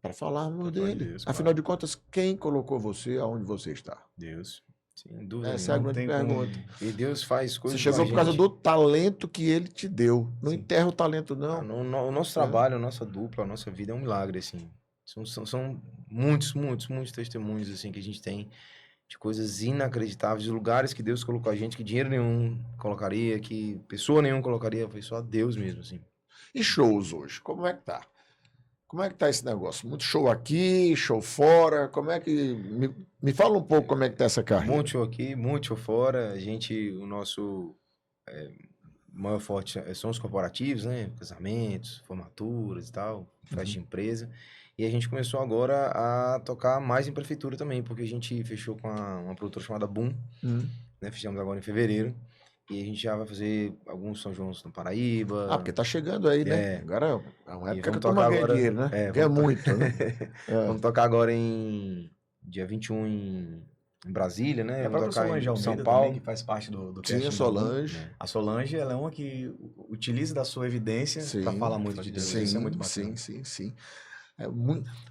A: para falarmos
B: Pra falar de
A: dele.
B: Deus,
A: Afinal
B: claro.
A: de contas, quem colocou você aonde você está?
B: Deus. Sem dúvida
A: Essa é a
B: nenhuma.
A: grande
D: tem como-
A: pergunta.
B: E Deus faz
A: Você
B: coisas
A: chegou
B: com a
A: por causa
B: gente.
A: do talento que ele te deu. Não
D: Sim.
A: enterra o talento,
B: Ah,
A: não.
B: o nosso trabalho, a nossa dupla, a nossa vida é um milagre, assim. São muitos testemunhos, assim, que a gente tem de coisas inacreditáveis, de lugares que Deus colocou a gente, que dinheiro nenhum colocaria, que pessoa nenhuma colocaria, foi só Deus mesmo, assim.
A: E shows hoje? Como é que tá? Como é que tá esse negócio? Muito show aqui, show fora? Como é que... Me fala um pouco como é que tá essa carreira.
B: Muito show aqui, muito show fora. O nosso maior forte são os corporativos, né? Casamentos, formaturas e tal, festa de empresa. E a gente começou agora a tocar mais em prefeitura também, porque a gente fechou com uma produtora chamada Boom, né? Fechamos agora em fevereiro. E a gente já vai fazer alguns São João no Paraíba.
A: Porque tá chegando aí, né?
B: É.
A: Agora é uma
B: E
A: época que
B: vamos
A: a turma
B: tocar
A: ganha
B: agora-
A: dinheiro, né? Ganha
B: vamos to-
A: muito, né?
B: Vamos tocar agora em dia 21 em Brasília, né?
D: E a
B: Vamos
D: própria
B: tocar
D: Solange
B: em
D: Almeida
B: São
D: também,
B: Paulo.
D: que faz parte do
A: Sim, a
D: casting do
A: Solange.
B: né?
D: A Solange, ela é uma que utiliza da sua evidência para
A: Sim,
D: falar muito de Deus.
A: Sim,
D: Isso é muito bacana.
A: sim. É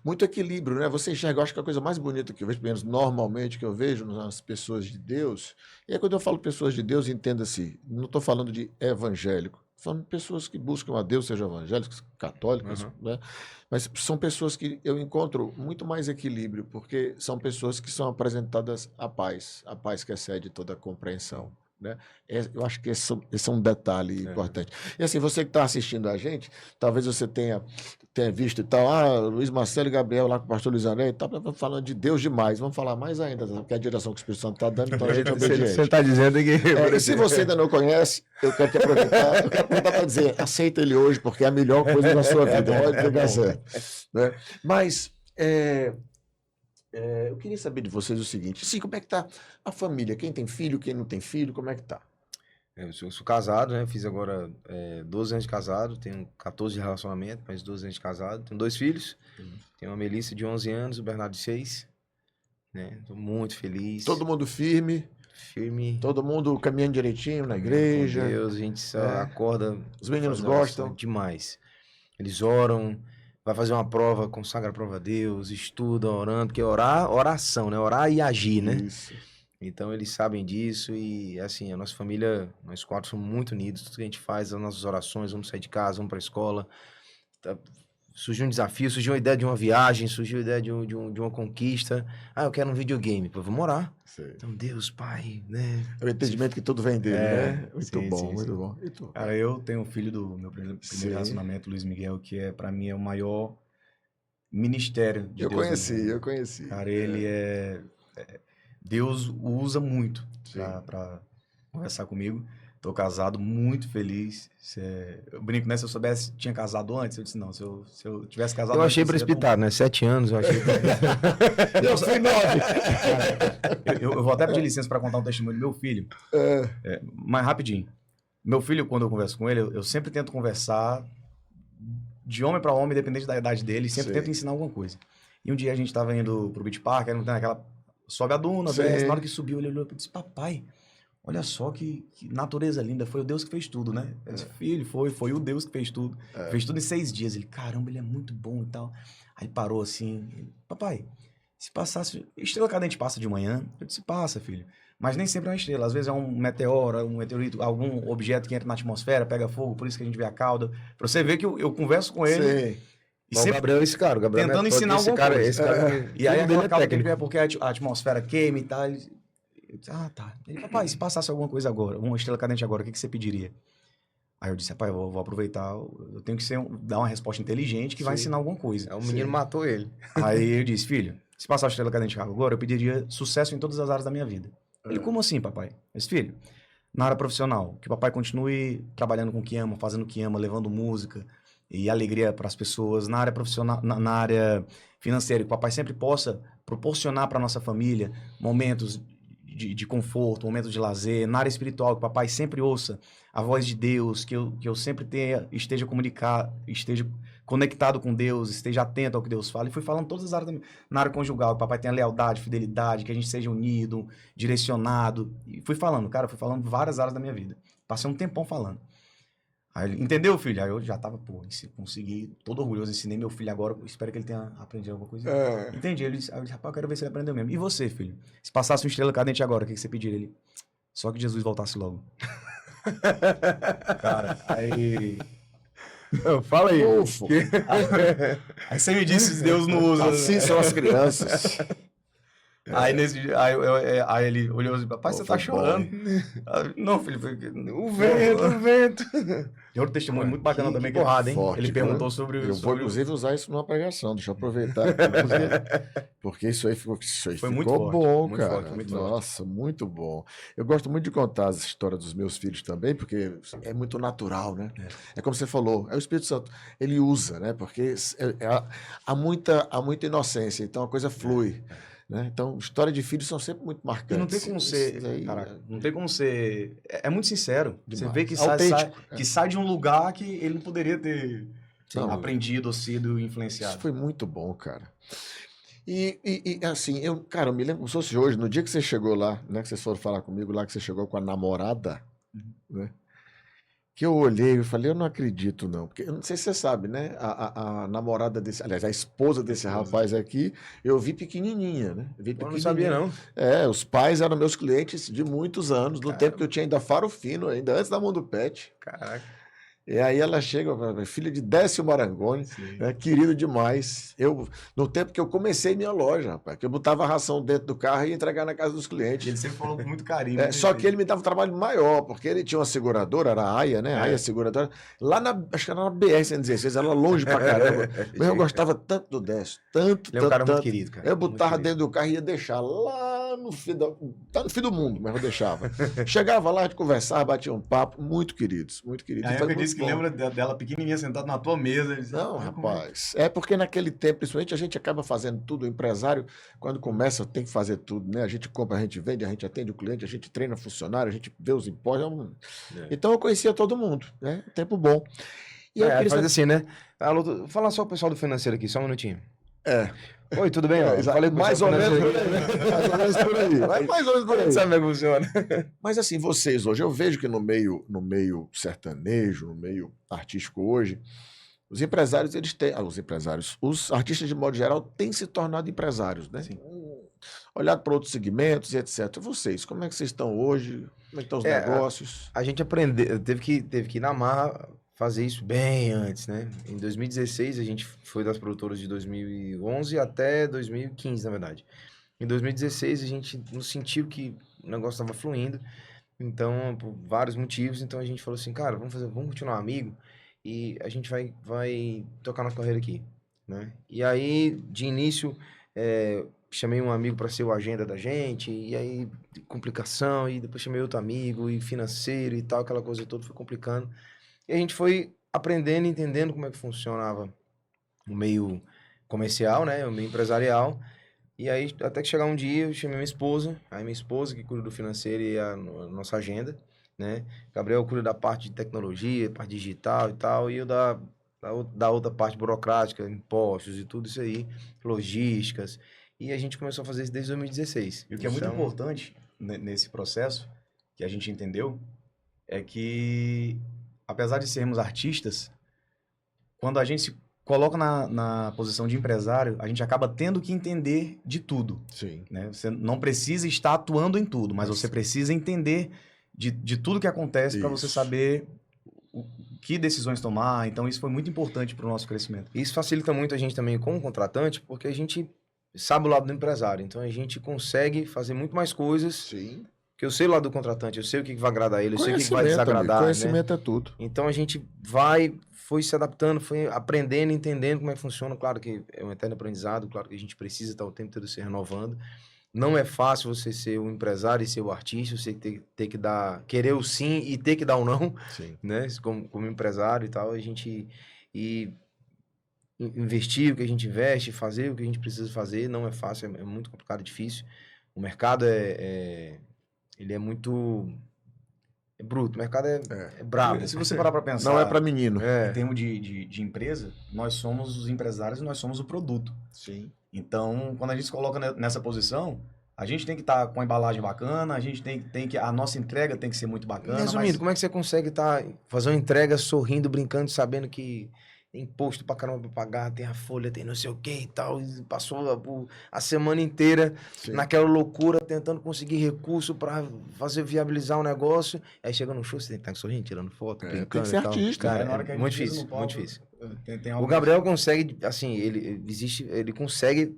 A: muito equilíbrio, né? Você enxerga, eu acho que a coisa mais bonita que eu vejo, pelo menos normalmente que eu vejo nas pessoas de Deus, e aí quando eu falo pessoas de Deus, entenda-se, não estou falando de evangélico, estou falando de pessoas que buscam a Deus, sejam evangélicos, católicos,
B: Uhum.
A: né? Mas são pessoas que eu encontro muito mais equilíbrio, porque são pessoas que são apresentadas a paz que excede toda a compreensão. Né? Eu acho que esse é um detalhe importante. E assim, você que está assistindo a gente, talvez você tenha visto e tal, Luiz Marcelo e Gabriel lá com o pastor Luiz André, tá falando de Deus demais, vamos falar mais ainda, porque é a direção que o Espírito Santo está dando, então a gente é obediente.
B: Você tá dizendo que...
A: E se você ainda não conhece, eu quero te aproveitar para dizer, aceita ele hoje, porque é a melhor coisa da sua vida, pode pegar certo. Né? Mas eu queria saber de vocês o seguinte, sim, como é que tá a família? Quem tem filho, quem não tem filho, como é que tá?
B: Eu sou casado, né? Fiz agora 12 anos de casado, tenho 14 de relacionamento, mas 12 anos de casado. Tenho 2 filhos, tenho uma Melissa de 11 anos, o Bernardo de 6. Né? Tô muito feliz.
A: Todo mundo firme, todo mundo caminhando direitinho na igreja.
B: Com Deus, a gente só acorda.
A: Os meninos
B: faz oração
A: gostam.
B: demais. Eles oram, vai fazer uma prova, consagra a prova a Deus, estuda orando, porque oração, né? Orar e agir, né?
A: Isso.
B: Então eles sabem disso e assim, a nossa família, nós 4 somos muito unidos, tudo que a gente faz, as nossas orações, vamos sair de casa, vamos para a escola. Surgiu um desafio, surgiu a ideia de uma viagem, surgiu a ideia de uma conquista. Eu quero um videogame, pô, vamos orar.
A: Sei.
B: Então, Deus, Pai, né?
A: É o entendimento que tudo vem dele, né? Muito
D: sim,
A: bom,
D: sim,
A: muito
D: sim.
A: bom. E tu?
D: Cara, eu tenho um filho do meu primeiro
A: Sim.
D: relacionamento, Luiz Miguel, que para mim é o maior ministério de
A: Eu
D: Deus.
A: conheci.
D: Cara, ele Deus o usa muito
A: Sim.
D: pra conversar comigo. Tô casado, muito feliz. Eu brinco, né? Se eu soubesse tinha casado antes, eu disse, não, se eu tivesse casado
B: Eu achei
D: antes, seria
B: precipitado, né? 7 anos, eu achei.
A: Eu fui 9.
D: eu vou até pedir licença para contar um testemunho do meu filho. Mas rapidinho. Meu filho, quando eu converso com ele, eu sempre tento conversar de homem para homem, independente da idade dele, e sempre
A: Sim.
D: tento ensinar alguma coisa. E um dia a gente tava indo pro Beach Park, aí não tem aquela... Sobe a duna,
A: Sim.
D: desce. Na hora que subiu, ele olhou e disse, papai, olha só que natureza linda, foi o Deus que fez tudo, né? Eu disse, filho, foi o Deus que fez tudo. Fez tudo em 6 dias. Ele, caramba, ele é muito bom e tal. Aí parou assim, ele, papai, se passasse... Estrela cadente passa de manhã? Eu disse, passa, filho. Mas nem sempre é uma estrela. Às vezes é um meteoro, um meteorito, algum objeto que entra na atmosfera, pega fogo, por isso que a gente vê a cauda. Pra você ver que eu converso com ele
A: Sim.
D: e
B: Mas o
D: sempre
B: Gabriel é esse cara. O Gabriel
D: tentando
B: não é todo-
D: ensinar
B: esse
D: alguma
B: cara,
D: coisa.
B: Esse cara,
D: E aí
B: tudo dele
D: aquela
B: é
D: cauda que ele
B: técnico.
D: vê é porque a atmosfera queima e tal. Eu disse, ah, tá. Ele, papai, se passasse alguma coisa agora, uma estrela cadente agora, o que você pediria? Aí eu disse, pai, eu vou aproveitar, eu tenho que dar uma resposta inteligente que vai
B: Sim.
D: ensinar alguma coisa.
B: É, o menino matou ele.
D: Aí eu disse, filho, se passar a estrela cadente agora, eu pediria sucesso em todas as áreas da minha vida. Ele, como assim, papai? Eu disse, filho, na área profissional, que o papai continue trabalhando com o que ama, fazendo o que ama, levando música e alegria para as pessoas. Na área profissional, na área financeira, que o papai sempre possa proporcionar para nossa família momentos de conforto, momentos de lazer. Na área espiritual, que o papai sempre ouça a voz de Deus, que eu sempre esteja conectado com Deus, esteja atento ao que Deus fala. E fui falando todas as áreas na área conjugal, que o papai tenha lealdade, fidelidade, que a gente seja unido, direcionado. E fui falando, cara, fui falando várias áreas da minha vida. Passei um tempão falando. Aí ele, entendeu, filho? Aí eu já tava, consegui, todo orgulhoso, ensinei meu filho agora, espero que ele tenha aprendido alguma coisa. Entendi. Ele disse, rapaz, eu quero ver se ele aprendeu mesmo. E você, filho? Se passasse uma estrela cadente agora, o que você pediria? Ele, só que Jesus voltasse logo. Cara, aí...
B: Fala aí.
A: Ufo.
D: Aí você me disse se Deus não usa.
A: Assim são as crianças.
D: Aí nesse dia, aí ele olhou assim, papai, você tá
A: foi
D: chorando? Não, filho,
B: O vento.
D: Tem outro testemunho muito bacana
B: que
D: também.
B: porrada, hein?
A: Forte,
D: Ele
A: cara.
D: perguntou sobre...
A: Eu vou,
D: sobre
A: inclusive, usar isso numa pregação. Deixa eu aproveitar aqui, porque isso aí ficou
D: Foi muito
A: ficou
D: forte,
A: bom,
D: muito
A: cara.
D: forte, muito forte.
A: Nossa, muito bom. Eu gosto muito de contar as histórias dos meus filhos também, porque é muito natural, né? É como você falou, é o Espírito Santo. Ele usa, né? Porque há muita inocência, então a coisa flui. Né? Então, histórias de filhos são sempre muito marcantes.
D: E não tem como ser,
A: Isso aí,
D: caraca, não tem como ser... É muito sincero. Você
A: Demais.
D: vê que
A: Autêntico,
D: que sai de um lugar que ele não poderia ter
A: Não,
D: aprendido ou sido
A: Isso
D: influenciado.
A: foi muito bom, cara. E assim, cara, eu me lembro como se fosse hoje, no dia que você chegou lá, né, que vocês foram falar comigo lá, que você chegou com a namorada, né, que eu olhei e falei, eu não acredito não, porque eu não sei se você sabe, né, a namorada desse, aliás, a esposa desse rapaz aqui, eu vi pequenininha, né,
B: Eu não sabia, não.
A: Os pais eram meus clientes de muitos anos, no tempo que eu tinha ainda Faro Fino, ainda antes da Mundo Pet.
B: Caraca.
A: E aí ela chega, filha de Décio Marangoni, né, querido demais. No tempo que eu comecei minha loja, rapaz, que eu botava a ração dentro do carro e ia entregar na casa dos clientes.
D: Ele sempre falou com muito carinho.
A: Só que ele me dava um trabalho maior, porque ele tinha uma seguradora, era a AIA, né? A AIA Seguradora, lá acho que era na BR-116, era longe pra caramba. Mas eu gostava tanto do Décio, tanto,
B: Ele é um cara muito
A: tanto.
B: querido, cara.
A: Eu
B: Muito
A: botava
B: querido.
A: dentro do carro e ia deixar lá no fim tá no fim do mundo, mas eu deixava. Chegava lá, a gente conversava, batia um papo, muito queridos, muito queridos.
D: Aí
A: Foi
D: eu
A: muito
D: disse que
A: bom.
D: lembra dela pequenininha sentada na tua mesa. Ele disse,
A: Não,
D: "Ah, como é?"
A: rapaz. É porque naquele tempo, principalmente, a gente acaba fazendo tudo. O empresário, quando começa, tem que fazer tudo, né? A gente compra, a gente vende, a gente atende o cliente, a gente treina funcionário, a gente vê os impostos. Então eu conhecia todo mundo, né? Tempo bom. E eu queria
B: Faz assim, né? Alô, fala só o pessoal do financeiro aqui, só um minutinho.
A: É.
B: Oi, tudo bem? Ó,
A: Exato.
B: falei com o
A: Mais ou
B: pessoal do
A: menos por
B: financeiro
A: aí. Mais ou menos por aí. Vai mais ou menos por aí.
B: aqui. Sabe como é que funciona?
A: Mas assim, vocês hoje, eu vejo que no meio sertanejo, no meio artístico hoje, os empresários, eles têm. Os artistas de modo geral têm se tornado empresários, né? Olhado para outros segmentos e etc. Vocês, como é que vocês estão hoje? Como é que estão os negócios?
B: A gente aprendeu, teve que ir na marra fazer isso bem antes, né? Em 2016, a gente foi das produtoras de 2011 até 2015, na verdade. Em 2016, a gente não sentiu que o negócio estava fluindo, então, por vários motivos, então a gente falou assim, cara, vamos continuar amigo e a gente vai tocar nossa carreira aqui, né? E aí, de início, chamei um amigo para ser o agenda da gente, e aí, complicação, e depois chamei outro amigo, e financeiro e tal, aquela coisa toda foi complicando. E a gente foi aprendendo, entendendo como é que funcionava o meio comercial, né? O meio empresarial. E aí, até que chegar um dia, eu chamei minha esposa, aí minha esposa que cuida do financeiro e a nossa agenda. né? Gabriel cuida da parte de tecnologia, parte digital e tal, e eu da outra parte burocrática, impostos e tudo isso aí, logísticas. E a gente começou a fazer isso desde 2016.
D: E o que é muito
B: Então,
D: importante nesse processo, que a gente entendeu, é que, apesar de sermos artistas, quando a gente se coloca na posição de empresário, a gente acaba tendo que entender de tudo,
A: Sim.
D: né? Você não precisa estar atuando em tudo, mas você precisa entender de tudo que acontece para você
A: Isso.
D: saber que decisões tomar. Então, isso foi muito importante para o nosso crescimento.
B: isso facilita muito a gente também como contratante, porque a gente sabe o lado do empresário. Então a gente consegue fazer muito mais coisas,
A: Sim.
B: que eu sei o lado do contratante, eu sei o que vai agradar ele, eu sei o que vai
A: Conhecimento, amigo,
B: desagradar, né?
A: conhecimento é tudo.
B: Então a gente foi se adaptando, foi aprendendo, entendendo como é que funciona. Claro que é um eterno aprendizado, claro que a gente precisa estar o tempo todo se renovando. Não é fácil você ser o empresário e ser o artista, você ter que dar, querer o sim e ter que dar o não,
A: Sim.
B: né? Como empresário e tal, a gente investir o que a gente investe, fazer o que a gente precisa fazer, não é fácil, é muito complicado, é difícil. O mercado ele é muito bruto, o mercado é brabo.
D: Se você parar para pensar,
A: Não é para menino.
D: em termos de empresa, nós somos os empresários e nós somos o produto.
A: Sim.
D: Então, quando a gente se coloca nessa posição, a gente tem que estar com a embalagem bacana, a gente tem que a nossa entrega tem que ser muito bacana.
B: Resumindo, como é que você consegue fazer uma entrega sorrindo, brincando, sabendo que tem imposto pra caramba pra pagar, tem a folha, tem não sei o que e tal, e passou a semana inteira
A: Sim.
B: naquela loucura, tentando conseguir recurso pra viabilizar o negócio, aí chega no show, você tem que estar sorrindo, tirando foto,
A: É,
B: brincando
A: tem que ser
B: e tal.
A: artista,
B: Cara,
D: né? Na hora que a gente
B: muito
D: pisa
B: difícil,
D: no palco,
B: muito difícil.
D: tem
B: O
D: algo
B: Gabriel consegue, assim, ele consegue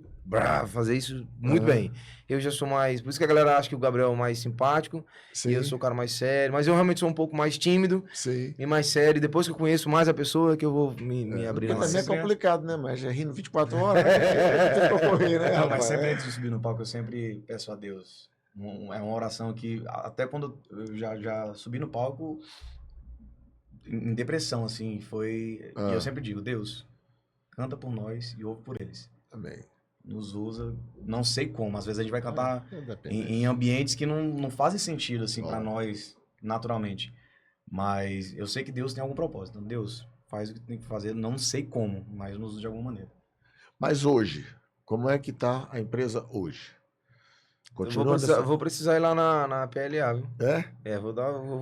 B: fazer isso muito bem. Eu já sou mais, por isso que a galera acha que o Gabriel é mais simpático,
A: Sim.
B: e eu sou o cara mais sério, mas eu realmente sou um pouco mais tímido
A: Sim.
B: e mais sério. E depois que eu conheço mais a pessoa, que eu vou me abrir
A: Porque
B: mais.
A: também é complicado, né? Mas é rindo 24 horas, né? Tem que ocorrer, né,
D: Não,
A: rapaz?
D: mas sempre antes de subir no palco, eu sempre peço a Deus. É uma oração que, até quando eu já subi no palco, em depressão, assim, foi... E eu sempre digo, Deus, canta por nós e ouve por eles.
A: Também.
D: Nos usa, não sei como, às vezes a gente vai cantar
A: Depende.
D: em ambientes que não fazem sentido, assim, pra
A: Óbvio.
D: nós, naturalmente. Mas eu sei que Deus tem algum propósito. Então, Deus, faz o que tem que fazer, não sei como, mas nos usa de alguma maneira.
A: Mas hoje, como é que tá a empresa hoje?
B: Eu
A: Continua
B: vou precisar ir lá na PLA, viu?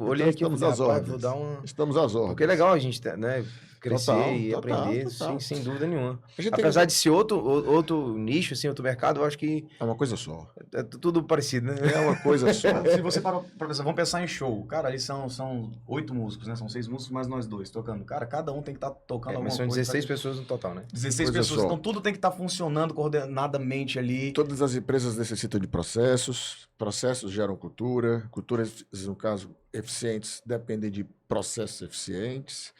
B: Olhei aqui, eu
A: estamos
B: falei,
A: às
B: rapaz,
A: ordens.
B: vou dar uma...
A: Estamos às ordens.
B: Porque é legal a gente, né, crescer
A: Total,
B: e
A: total,
B: aprender,
A: total.
B: sem dúvida nenhuma.
A: A gente tem
B: Apesar de ser outro nicho, assim, outro mercado, eu acho que
A: É uma coisa só.
B: é tudo parecido, né?
A: É uma coisa só.
D: Se você parar pra pensar, vamos pensar em show. Cara, ali são 8 músicos, né? São 6 músicos, mais nós dois tocando. Cara, cada um tem que estar tocando alguma
B: Mas são
D: coisa.
B: 16 pessoas no total, né?
D: 16
A: Coisa
D: pessoas,
A: só.
D: então tudo tem que estar funcionando coordenadamente ali.
A: Todas as empresas necessitam de processos, processos geram cultura, culturas, no caso, eficientes, dependem de processos eficientes.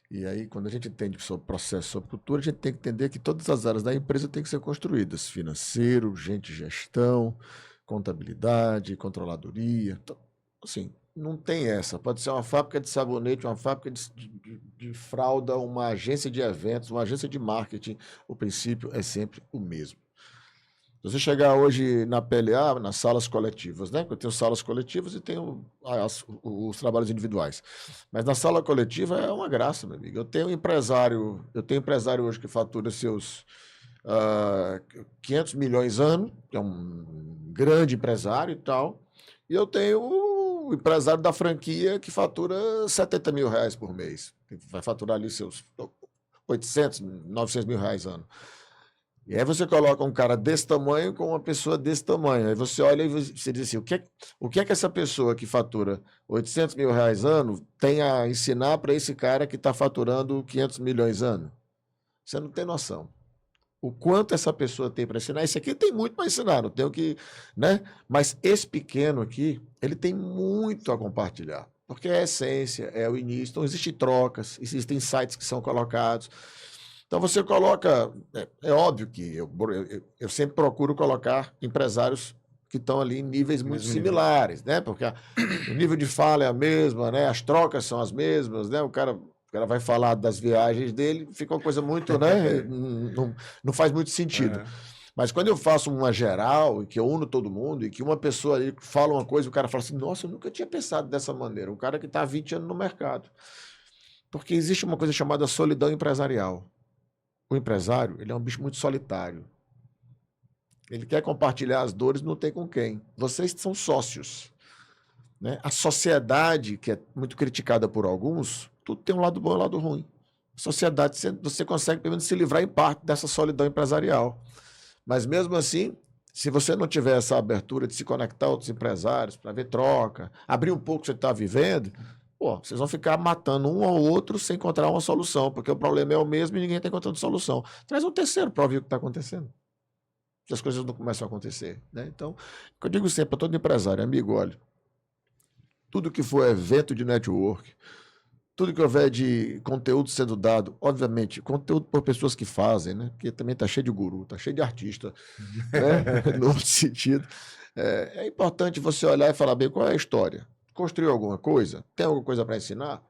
A: E aí, quando a gente entende sobre processo, sobre cultura, a gente tem que entender que todas as áreas da empresa têm que ser construídas. Financeiro, gente de gestão, contabilidade, controladoria. Então, assim, não tem essa. Pode ser uma fábrica de sabonete, uma fábrica de fralda, uma agência de eventos, uma agência de marketing. O princípio é sempre o mesmo. Se você chegar hoje na PLA, nas salas coletivas, né? Eu tenho salas coletivas e tenho os trabalhos individuais. Mas na sala coletiva é uma graça, meu amigo. Eu tenho empresário hoje que fatura seus 500 milhões ano, que é um grande empresário e tal. E eu tenho o empresário da franquia que fatura 70 mil reais por mês. Vai faturar ali seus 800, 900 mil reais ano. E aí você coloca um cara desse tamanho com uma pessoa desse tamanho. Aí você olha e você diz assim, o que é que essa pessoa que fatura 800 mil reais ano tem a ensinar para esse cara que está faturando 500 milhões ano? Você não tem noção. O quanto essa pessoa tem para ensinar. Esse aqui tem muito para ensinar, não tenho que... né? Mas esse pequeno aqui, ele tem muito a compartilhar. Porque é a essência, é o início. Então, existem trocas, existem sites que são colocados. Então, você coloca... É óbvio que eu sempre procuro colocar empresários que estão ali em níveis muito similares, né? Porque o nível de fala é a mesma, né? As trocas são as mesmas, né? O cara vai falar das viagens dele, fica uma coisa muito, né? Não faz muito sentido. Mas quando eu faço uma geral, e que eu uno todo mundo, e que uma pessoa ali fala uma coisa, o cara fala assim, nossa, eu nunca tinha pensado dessa maneira. Um cara que está há 20 anos no mercado. Porque existe uma coisa chamada solidão empresarial. O empresário, ele é um bicho muito solitário. Ele quer compartilhar as dores, não tem com quem. Vocês são sócios. Né? A sociedade, que é muito criticada por alguns, tudo tem um lado bom e um lado ruim. A sociedade, você consegue pelo menos se livrar em parte dessa solidão empresarial. Mas mesmo assim, se você não tiver essa abertura de se conectar a outros empresários para ver troca, abrir um pouco o que você está vivendo, pô, vocês vão ficar matando um ao outro sem encontrar uma solução, porque o problema é o mesmo e ninguém está encontrando solução. Traz um terceiro para ouvir o que está acontecendo. Se as coisas não começam a acontecer. Né? Então, o que eu digo sempre para todo empresário, amigo, olha, tudo que for evento de network, tudo que houver de conteúdo sendo dado, obviamente, conteúdo por pessoas que fazem, né? Porque também está cheio de guru, está cheio de artista, né? No outro sentido. É importante você olhar e falar bem qual é a história. Construiu alguma coisa? Tem alguma coisa para ensinar?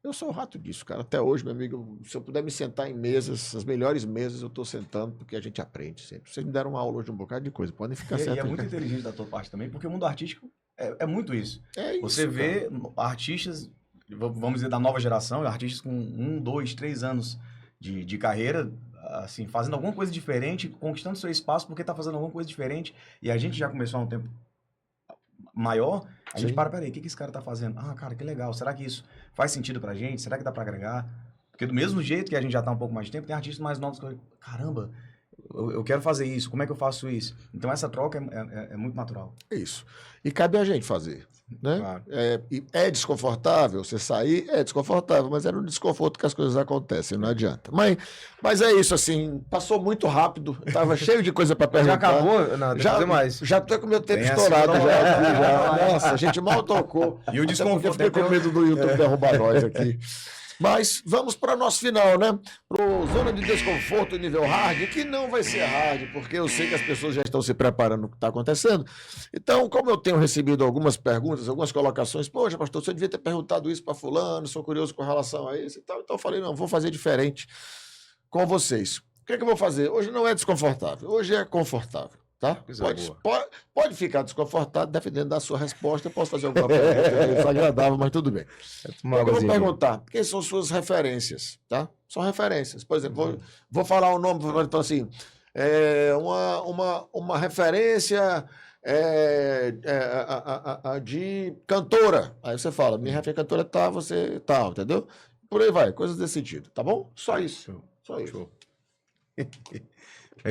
A: Eu sou o rato disso, cara. Até hoje, meu amigo, se eu puder me sentar em mesas, as melhores mesas eu estou sentando, porque a gente aprende sempre. Vocês me deram uma aula hoje de um bocado de coisa, podem ficar certos.
D: E é muito inteligente da tua parte também, porque o mundo artístico é muito isso.
A: É isso.
D: Você vê
A: cara.
D: artistas, vamos dizer, da nova geração, artistas com 1, 2, 3 anos de carreira, assim, fazendo alguma coisa diferente, conquistando seu espaço porque está fazendo alguma coisa diferente. E a gente já começou há um tempo maior, a gente peraí, o que esse cara tá fazendo? Ah, cara, que legal, será que isso faz sentido pra gente? Será que dá pra agregar? Porque do mesmo jeito que a gente já tá um pouco mais de tempo, tem artistas mais novos que eu, caramba, eu quero fazer isso, como é que eu faço isso? Então essa troca é muito natural.
A: Isso. E cabe a gente fazer. Né?
B: Claro.
A: É desconfortável você sair? É desconfortável, mas é no desconforto que as coisas acontecem, não adianta. Mas é isso, assim, passou muito rápido, estava cheio de coisa para perguntar.
B: Já acabou? Não, tem que fazer mais.
A: Já tô com o meu tempo
B: Tem
A: estourado
B: assim,
A: já. Nossa, a gente mal tocou.
D: E o desconforto.
A: Eu fiquei com medo do YouTube derrubar nós aqui. Mas vamos para o nosso final, né? Para o Zona de Desconforto nível hard, que não vai ser hard, porque eu sei que as pessoas já estão se preparando para o que está acontecendo. Então, como eu tenho recebido algumas perguntas, algumas colocações, poxa, pastor, você devia ter perguntado isso para fulano, sou curioso com relação a isso e tal. Então eu falei, não, vou fazer diferente com vocês. O que é que eu vou fazer? Hoje não é desconfortável, hoje é confortável. Tá? Pode ficar desconfortável, dependendo da sua resposta. Eu posso fazer alguma pergunta desagradável, mas tudo bem. Eu vou perguntar, quem são suas referências? Tá? São referências. Por exemplo, vou falar o nome, vou falar assim, uma referência de cantora. Aí você fala, minha referência cantora tá, você tal, entendeu? Por aí vai, coisas desse sentido, tá bom? Só isso. Só isso.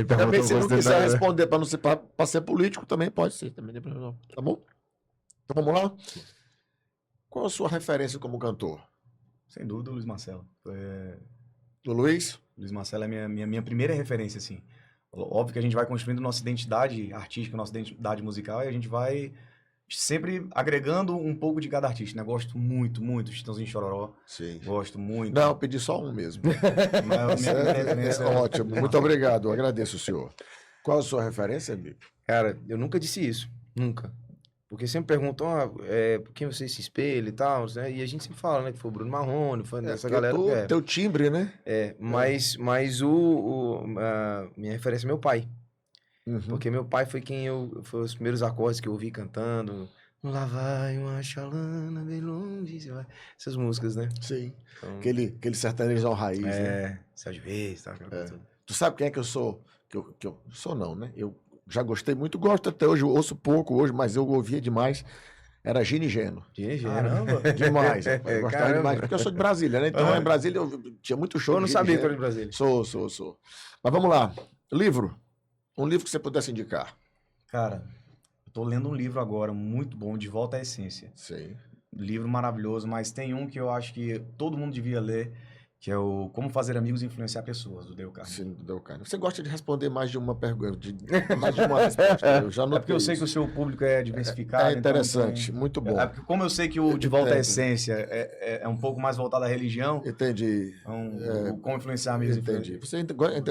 A: Também, se não quiser responder para ser político, também pode ser. Também tem problema. Tá bom? Então vamos lá? Qual a sua referência como cantor?
D: Sem dúvida, o Luiz Marcelo.
A: Do Luiz?
D: Luiz Marcelo é minha primeira referência, assim. Óbvio que a gente vai construindo nossa identidade artística, nossa identidade musical, e a gente vai sempre agregando um pouco de cada artista, né? Gosto muito, muito de Chitãozinho e Chororó.
A: Sim.
D: Gosto muito.
A: Não, pedi só um mesmo. Ótimo, muito obrigado, eu agradeço o senhor. Qual a sua referência, amigo?
B: Cara, eu nunca disse isso, nunca. Porque sempre perguntam, por quem você se espelha e tal, né? E a gente sempre fala, né, que foi o Bruno Marrone, foi essa galera.
A: Teu timbre, né?
B: Mas minha referência é meu pai.
A: Uhum.
B: Porque meu pai foi foi os primeiros acordes que eu ouvi cantando. Lá vai uma chalana bem longe. Essas músicas, né?
A: Sim.
B: Então,
A: Aquele sertanejão raiz, né?
B: Sérgio Reis, tá? Aquela coisa toda.
A: Tu sabe quem é que eu sou? Que eu sou não, né? Eu já gostei muito, gosto até hoje, ouço pouco hoje, mas eu ouvia demais. Era Gino e Geno.
B: Caramba!
A: Demais, rapaz. Eu gostava demais, porque eu sou de Brasília, né? Então, em Brasília, eu tinha muito show.
B: Eu não sabia que era de Brasília.
A: Sou. Mas vamos lá. Livro. Um livro que você pudesse indicar.
D: Cara, eu tô lendo um livro agora, muito bom, De Volta à Essência.
A: Sim.
D: Livro maravilhoso, mas tem um que eu acho que todo mundo devia ler, que é o Como Fazer Amigos e Influenciar Pessoas, do Dale Carnegie.
A: Sim, do Dale Carnegie. Você gosta de responder mais de uma pergunta, mais de uma resposta. Eu já notei
D: porque eu sei que o seu público é diversificado.
A: É interessante,
D: então,
A: muito bom.
D: Porque como eu sei que o De Volta à Essência é um pouco mais voltado à religião,
A: Entendi.
D: o Como Influenciar Amigos.
A: Entendi. Você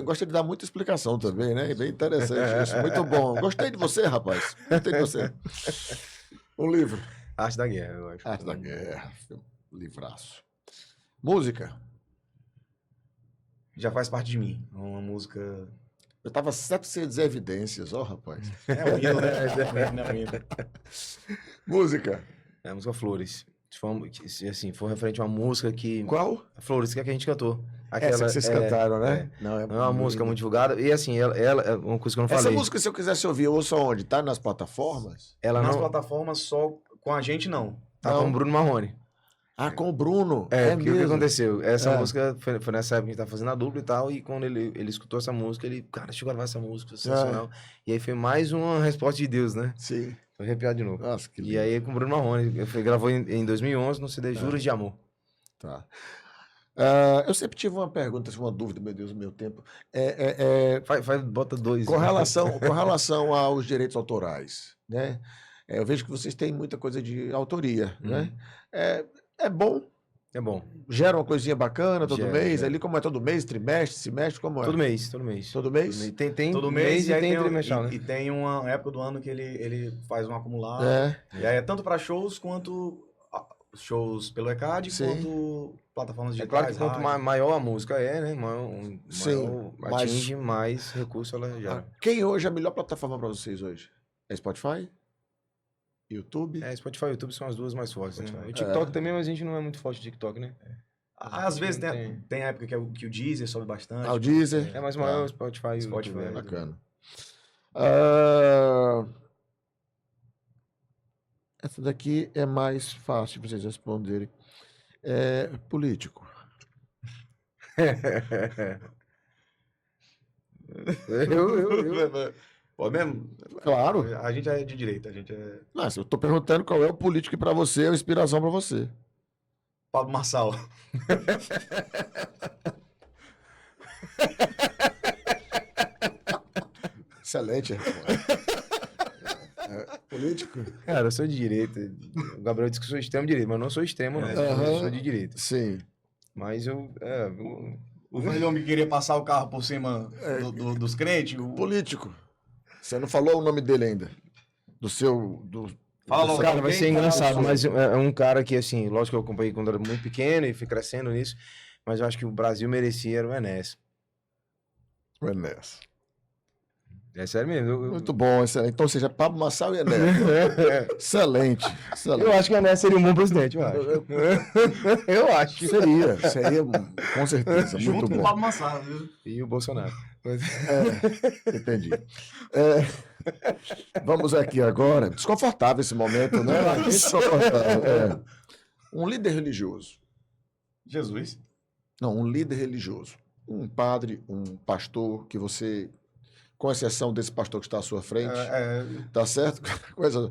A: gosta de dar muita explicação também, né? Bem interessante isso. Muito bom. Gostei de você, rapaz. Gostei de você. Um livro.
B: Arte da Guerra, eu acho.
A: Arte da Guerra. Livraço. Música.
D: Já faz parte de mim. É uma música
A: Eu tava certo que você ia dizer evidências, ó, rapaz.
D: É o ídolo, né? É o ídolo.
A: Música.
B: É a música Flores. Se assim, for referente a uma música que...
A: Qual?
B: Flores, que é a que a gente cantou.
A: Essa que vocês cantaram, né?
B: Não é uma música muito divulgada. E assim, ela é uma coisa que eu não
A: Essa
B: falei.
A: música, se eu quisesse ouvir, eu ouço onde? Tá nas plataformas?
B: Ela
D: Nas
B: não
D: plataformas só com a gente, não.
B: tá com o Bruno Marrone.
A: Ah, com o Bruno.
B: Porque o que
A: mesmo.
B: aconteceu? Essa
A: É.
B: música foi nessa época que a gente tava fazendo a dupla e tal, e quando ele escutou essa música, ele, cara, deixa eu gravar essa música, sensacional. E aí foi mais uma resposta de Deus, né?
A: Sim.
B: Tô arrepiado de novo.
A: Nossa, que lindo.
B: E aí com o Bruno Marrone, gravou em 2011 no CD Juras de Amor.
A: Tá. Eu sempre tive uma pergunta, uma dúvida, meu Deus, no meu tempo.
B: Bota dois.
A: Com relação aos direitos autorais, né? Eu vejo que vocês têm muita coisa de autoria, né? É bom,
B: É bom.
A: gera uma coisinha bacana todo
B: Gera,
A: mês,
B: gera.
A: ali como é todo mês, trimestre, semestre, como é?
B: Todo mês, todo mês.
A: Todo mês?
B: Tem
D: Todo
B: mês
D: mês
B: e tem
D: um-
B: trimestral, né?
D: e tem uma época do ano que ele faz um acumulado.
A: É,
D: E aí é tanto para shows quanto shows pelo ECAD,
A: Sim.
D: quanto plataformas
B: É
D: digitais.
B: claro que quanto
D: rádio.
B: maior a música é, né?
A: Sim,
B: Maior
A: mas-
B: atinge, mais recurso ela gera.
A: Quem hoje é a melhor plataforma para vocês hoje? É Spotify? YouTube?
B: Spotify e YouTube são as duas mais fortes, né?
D: Spotify.
B: O TikTok também, mas a gente não é muito forte no TikTok, né?
D: Às vezes
B: Não
D: tem época que o Deezer sobe bastante.
A: O Deezer?
B: É mais maior o Spotify e o
D: Spotify,
B: YouTube. né?
A: Bacana. Essa daqui é mais fácil para vocês responderem. É político.
D: Pô, mesmo?
A: Claro.
D: A gente é de direita, a gente é
A: Nossa, eu tô perguntando qual é o político que para você é uma inspiração para você.
D: Pablo Marçal.
A: Excelente. Político?
B: Cara, eu sou de direita. O Gabriel disse que eu sou extremo direita, mas eu não sou extremo, não.
A: Aham.
B: Eu sou de direita.
A: Sim.
B: Mas
D: O velho homem que queria passar o carro por cima dos crentes.
A: Político. Você não falou o nome dele ainda. Do seu.
D: Fala logo.
B: Cara, vai
D: Alguém
B: ser
D: fala
B: engraçado,
D: sobre-
B: mas é um cara que, assim, lógico que eu acompanhei quando era muito pequeno e fui crescendo nisso, mas eu acho que o Brasil merecia era o Enéas.
A: O Enéas.
B: É sério mesmo.
A: Muito bom, excelente. Então, ou seja, Pablo Marçal e Enéas. Excelente. Excelente.
B: Eu acho que o Enéas seria um bom presidente, eu acho. Eu acho.
A: Seria, com certeza, muito
D: Junto com o
A: bom.
D: Pablo Marçal, viu?
B: E o Bolsonaro.
A: Entendi. Vamos aqui agora. Desconfortável esse momento, né? Desconfortável. Um líder religioso.
D: Jesus.
A: Não, um líder religioso. Um padre, um pastor que você, com exceção desse pastor que está à sua frente, tá certo? Coisa.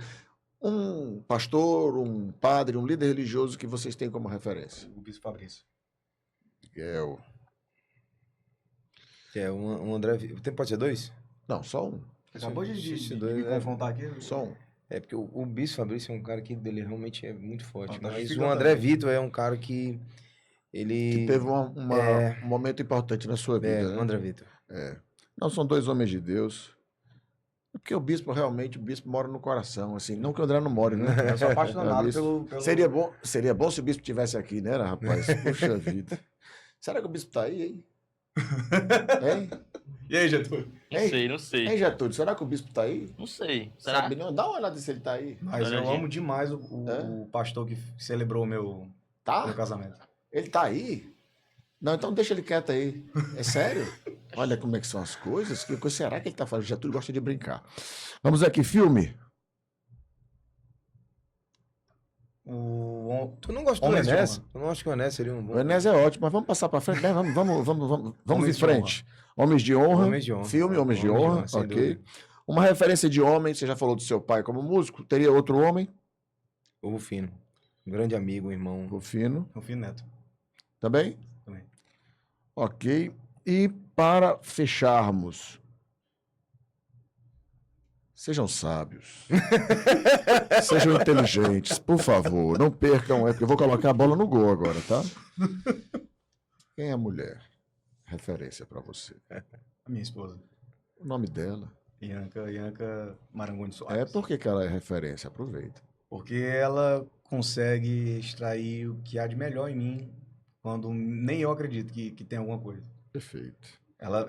A: Um pastor, um padre, um líder religioso que vocês têm como referência.
D: O Bispo Fabrício.
A: Miguel.
B: Um André. Pode ser dois?
A: Não, só um.
D: Acabou de
B: dois,
D: me
B: né?
D: confrontar aqui.
A: Só um.
B: É porque o Bispo Fabrício é um cara que dele realmente é muito forte.
D: Tá
B: Mas
D: justificando
B: o André
D: também.
B: Vitor é um cara que ele.
A: Que teve um momento importante na sua vida.
B: É,
A: né?
B: o André Vitor.
A: Não, são dois homens de Deus. É porque o bispo mora no coração, assim. Não que o André não more, né?
D: Eu sou apaixonado
A: Bispo.
D: pelo...
A: Seria bom se o bispo estivesse aqui, né, rapaz? Puxa vida. Será que o bispo tá aí, hein? Hein?
D: E aí, Getúlio?
C: Não sei.
A: Hein, Getúlio? Será que o bispo tá aí?
C: Não sei. Será?
A: Sabe não? Dá uma olhada se ele tá aí.
D: Mas eu
C: Olha,
D: amo demais o pastor que celebrou o meu
A: Tá?
D: casamento.
A: Ele tá aí? Não, então deixa ele quieto aí. É sério? Olha como é que são as coisas. Que coisa será que ele tá fazendo? Getúlio gosta de brincar. Vamos aqui, filme.
B: Tu não gosta do
D: Homens de
B: Enéas?
D: honra.
B: Tu não acha que o Enéas seria um bom?
A: O Enéas é ótimo, mas vamos passar pra frente, né? Vamos em
D: Homens de
A: frente. Homens de honra.
B: Homens de honra.
A: Filme Homens de
B: Homens de
A: honra,
B: honra, sem
A: ok.
B: dúvida.
A: Uma referência de homem, você já falou do seu pai como músico, teria outro homem?
B: O Rufino. Um grande amigo, um irmão.
A: Rufino,
D: Rufino Neto.
A: também?
D: Também.
A: Ok. E para fecharmos, sejam sábios, sejam inteligentes, por favor, não percam, porque eu vou colocar a bola no gol agora, tá? Quem é a mulher? Referência para você.
D: A minha esposa.
A: O nome dela.
D: Ianca Marangoni
A: É
D: Soares.
A: porque que ela é referência, aproveita.
D: Porque ela consegue extrair o que há de melhor em mim quando nem eu acredito que tem alguma coisa.
A: Perfeito.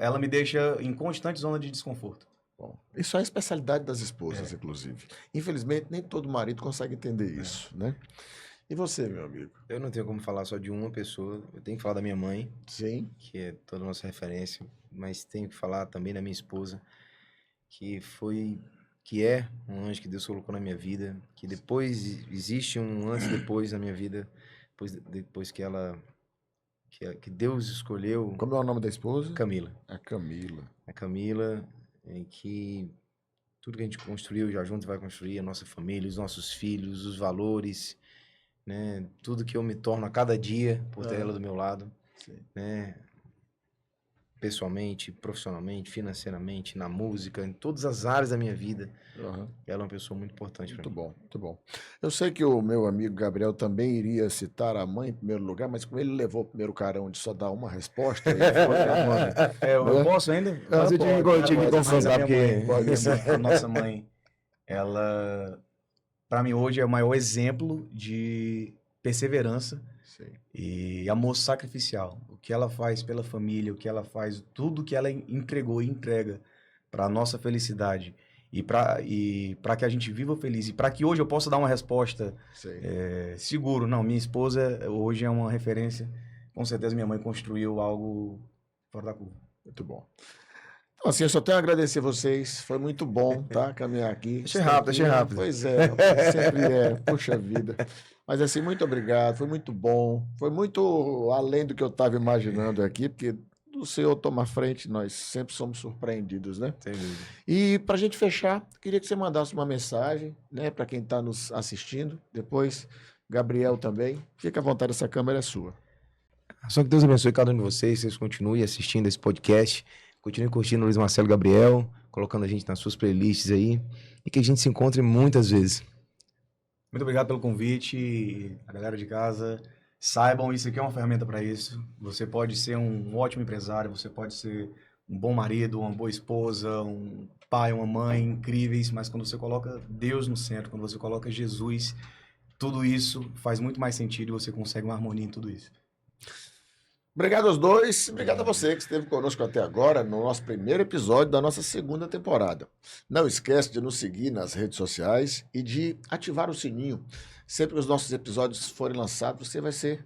D: Ela me deixa em constante zona de desconforto.
A: Bom, isso é a especialidade das esposas, inclusive. Infelizmente, nem todo marido consegue entender isso, né? E você, meu amigo?
B: Eu não tenho como falar só de uma pessoa. Eu tenho que falar da minha mãe,
A: Sim.
B: que é toda a nossa referência, mas tenho que falar também da minha esposa, que é um anjo que Deus colocou na minha vida, que depois existe um antes e depois na minha vida, depois que Deus escolheu
A: Como é o nome da esposa?
B: Camila.
A: A Camila.
B: A Camila, em que tudo que a gente construiu já junto vai construir, a nossa família, os nossos filhos, os valores, né? Tudo que eu me torno a cada dia por ter ela do meu lado,
A: Sim.
B: né? Pessoalmente, profissionalmente, financeiramente, na música, em todas as áreas da minha vida.
A: Aham.
B: Ela é uma pessoa muito importante para
A: Muito
B: mim.
A: bom, muito bom. Eu sei que o meu amigo Gabriel também iria citar a mãe em primeiro lugar, mas como ele levou o primeiro carão de só dar uma resposta, ele foi a mãe.
D: Eu posso ainda?
A: Mas eu tive que confrontar, porque-
D: A nossa mãe, ela, para mim hoje é o maior exemplo de perseverança
A: Sim.
D: e amor sacrificial. O que ela faz pela família, o que ela faz, tudo que ela entregou e entrega para a nossa felicidade e para que a gente viva feliz e para que hoje eu possa dar uma resposta
A: Sim.
D: seguro. Não, minha esposa hoje é uma referência. Com certeza minha mãe construiu algo fora da curva.
A: Muito bom. Então, assim, eu só tenho a agradecer vocês. Foi muito bom, tá? Caminhar aqui.
B: Achei rápido.
A: Pois é, rapaz, sempre é. Puxa vida. Mas, assim, muito obrigado. Foi muito bom. Foi muito além do que eu estava imaginando aqui, porque do Senhor toma frente, nós sempre somos surpreendidos, né?
B: Sem dúvida.
A: E para a gente fechar, queria que você mandasse uma mensagem, né, para quem está nos assistindo. Depois, Gabriel também. Fica à vontade, essa câmera é sua.
B: Só que Deus abençoe cada um de vocês, vocês continuem assistindo esse podcast, continuem curtindo o Luiz Marcelo Gabriel, colocando a gente nas suas playlists aí, e que a gente se encontre muitas vezes.
D: Muito obrigado pelo convite, a galera de casa. Saibam, isso aqui é uma ferramenta para isso. Você pode ser um ótimo empresário, você pode ser um bom marido, uma boa esposa, um pai, uma mãe incríveis, mas quando você coloca Deus no centro, quando você coloca Jesus, tudo isso faz muito mais sentido e você consegue uma harmonia em tudo isso.
A: Obrigado aos dois, obrigado a você que esteve conosco até agora no nosso primeiro episódio da nossa segunda temporada. Não esquece de nos seguir nas redes sociais e de ativar o sininho. Sempre que os nossos episódios forem lançados, você vai ser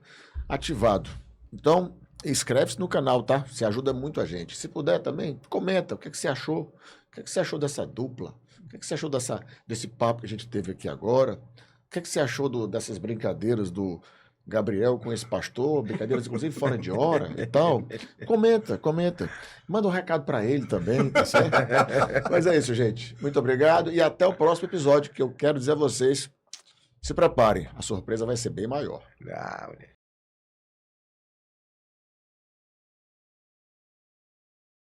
A: ativado. Então, inscreve-se no canal, tá? Você ajuda muito a gente. Se puder também, comenta o que você achou. O que você achou dessa dupla? O que você achou desse papo que a gente teve aqui agora? O que você achou dessas brincadeiras do Gabriel com esse pastor, brincadeiras inclusive fora de hora e tal? Comenta. Manda um recado para ele também, tá certo? Mas é isso, gente. Muito obrigado e até o próximo episódio, que eu quero dizer a vocês, se preparem, a surpresa vai ser bem maior.
B: Ah, olha.